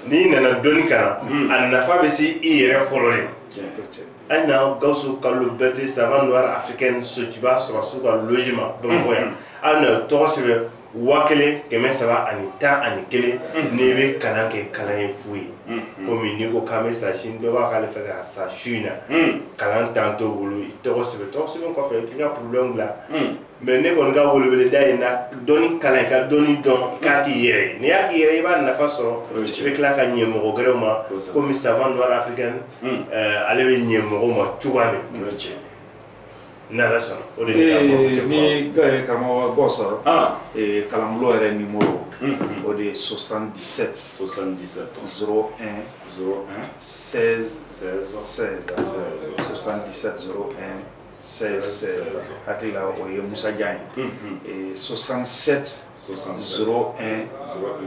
n'i nana dɔnni kana a nafa bɛ se i yɛrɛ fɔlɔ de. hali na Gawusu Kalo Berete savant noir africaine Sotiba Sɔrɔsiw ka logement Bamakɔ yan hali na tɔgɔ sɛbɛn 1311 n'i bɛ kalan kɛ kalan ye fu ye komi n'i ko k'an bɛ sa sini dɔ b'a k'ale fɛ ka sa su in na kalan t'an t'o bolo i tɔgɔ sɛbɛn kɔfɛ k'i ka problème dilan mais ne kɔni ka weleweleda ye na dɔnni kalan i ka dɔnni dɔn i k'a k'i yɛrɛ ye n'i y'a k'i yɛrɛ i b'a nafa sɔrɔ i bɛ tila ka ɲɛ mɔgɔ gɛrɛw ma komi savant noir africaine ale bɛ ɲɛ mɔgɔw ma cogoya min n'ala sɔnna o de ye ni karamɔgɔ Boss kalanbulon yɛrɛ numéro o de ye 77 01 16 16 77 01 16 16 hakili la o ye Musa Diagne 67 01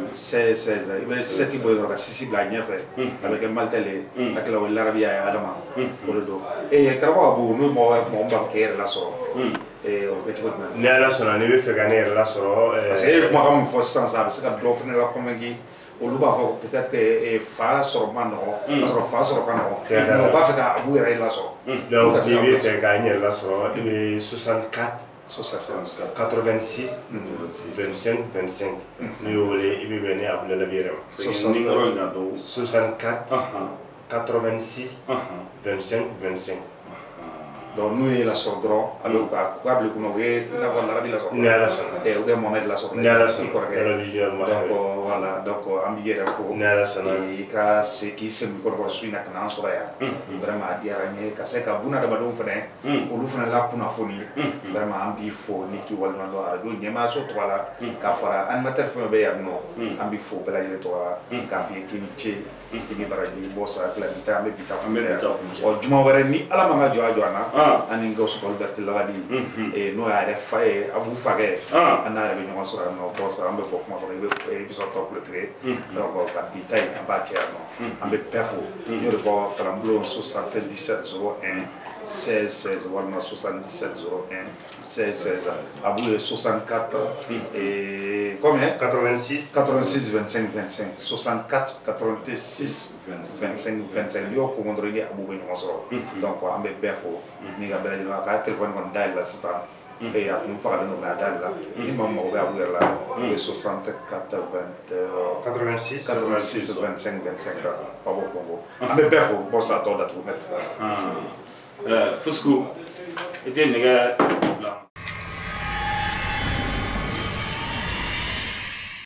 16 16 i bɛ 7 bɔ yen ka 6 bila ɲɛfɛ a bɛ kɛ maltɛle a kila o larabiya ye adama o de don karamɔgɔ Abu n'o mɔgɔ b'a kɛ yɛrɛ lasɔrɔ o bɛ cogo jumɛn ni Ala sɔnna n'i bɛ fɛ ka ne yɛrɛ lasɔrɔ parce que e ye kumakan min fɔ sisan a bɛ se ka dɔ fana la convaincre olu b'a fɔ peut-être que fa sɔrɔ man nɔgɔ ka sɔrɔ fa sɔrɔ ka nɔgɔ mais o b'a fɛ ka Abu yɛrɛ lasɔrɔ donc n'i bɛ fɛ ka n yɛrɛ lasɔrɔ i bɛ 64 86 25 25 n'i y'o wele i bɛ bɛn ni Abudulabi yɛrɛ ma 64 86 25 25 donc n'u ye lasɔrɔ dɔrɔn a bɛ k'a bila kunna o ye n'afɔ larabi lasɔrɔ ni Ala sɔnna ou bien Mohamed lasɔrɔ ni Ala sɔnna donc voilà donc an b'i yɛrɛ fo ni Ala sɔnna i ka se k'i sɛmɛ kɔrɔkɔrɔ su in na ka n'an sɔrɔ yan vraiment a diyara n ye ka se ka bunadamadenw fɛnɛ olu fɛnɛ la kunnafoni vraiment an b'i fo ni k'i waleɲuman dɔn radio ɲɛmaayaso tɔgɔ la k'a fara animateur fɛn o bɛ yan nɔ an b'i fo bɛɛ lajɛlen tɔgɔ la k'a f'i ye k'i ni ce i ni baraji bosa fila bi ta an bɛ bi ta kuncɛ ɔ juma wɛrɛ ni Ala man ka jɔ a jɔ an na ani Gawusu Balibɛrite Lagadi n'o y'a yɛrɛ fa ye Abu fakɛ an n'a yɛrɛ bɛ ɲɔgɔn sɔrɔ yan nɔ bosa an bɛ bɔ kuma kɔnɔ i bɛ sɔrɔ tɔ kulotigɛ donc ka bi ta in an b'a cɛ yan nɔ an bɛ bɛɛ fo n y'o de fɔ kalanbulon 77 01 16 16 walima 77 01 16 16 Abu ye 64 combien 86 25 25 64 86 25 25 n'i y'o ko dɔrɔn i ni Abu bɛ ɲɔgɔn sɔrɔ donc an bɛ bɛɛ fo ni ka bɛɛ lajɛlen a ka téléphone kɔni dayɛlɛ la sisan a tun fagalen don mais a dayɛlɛ la ni maa min mago bɛ Abu yɛrɛ la o ye 64 86 25 25 a b'o Congo an bɛ bɛɛ fo boss a tɔ datugu maître Fusku i tɛ nɛgɛ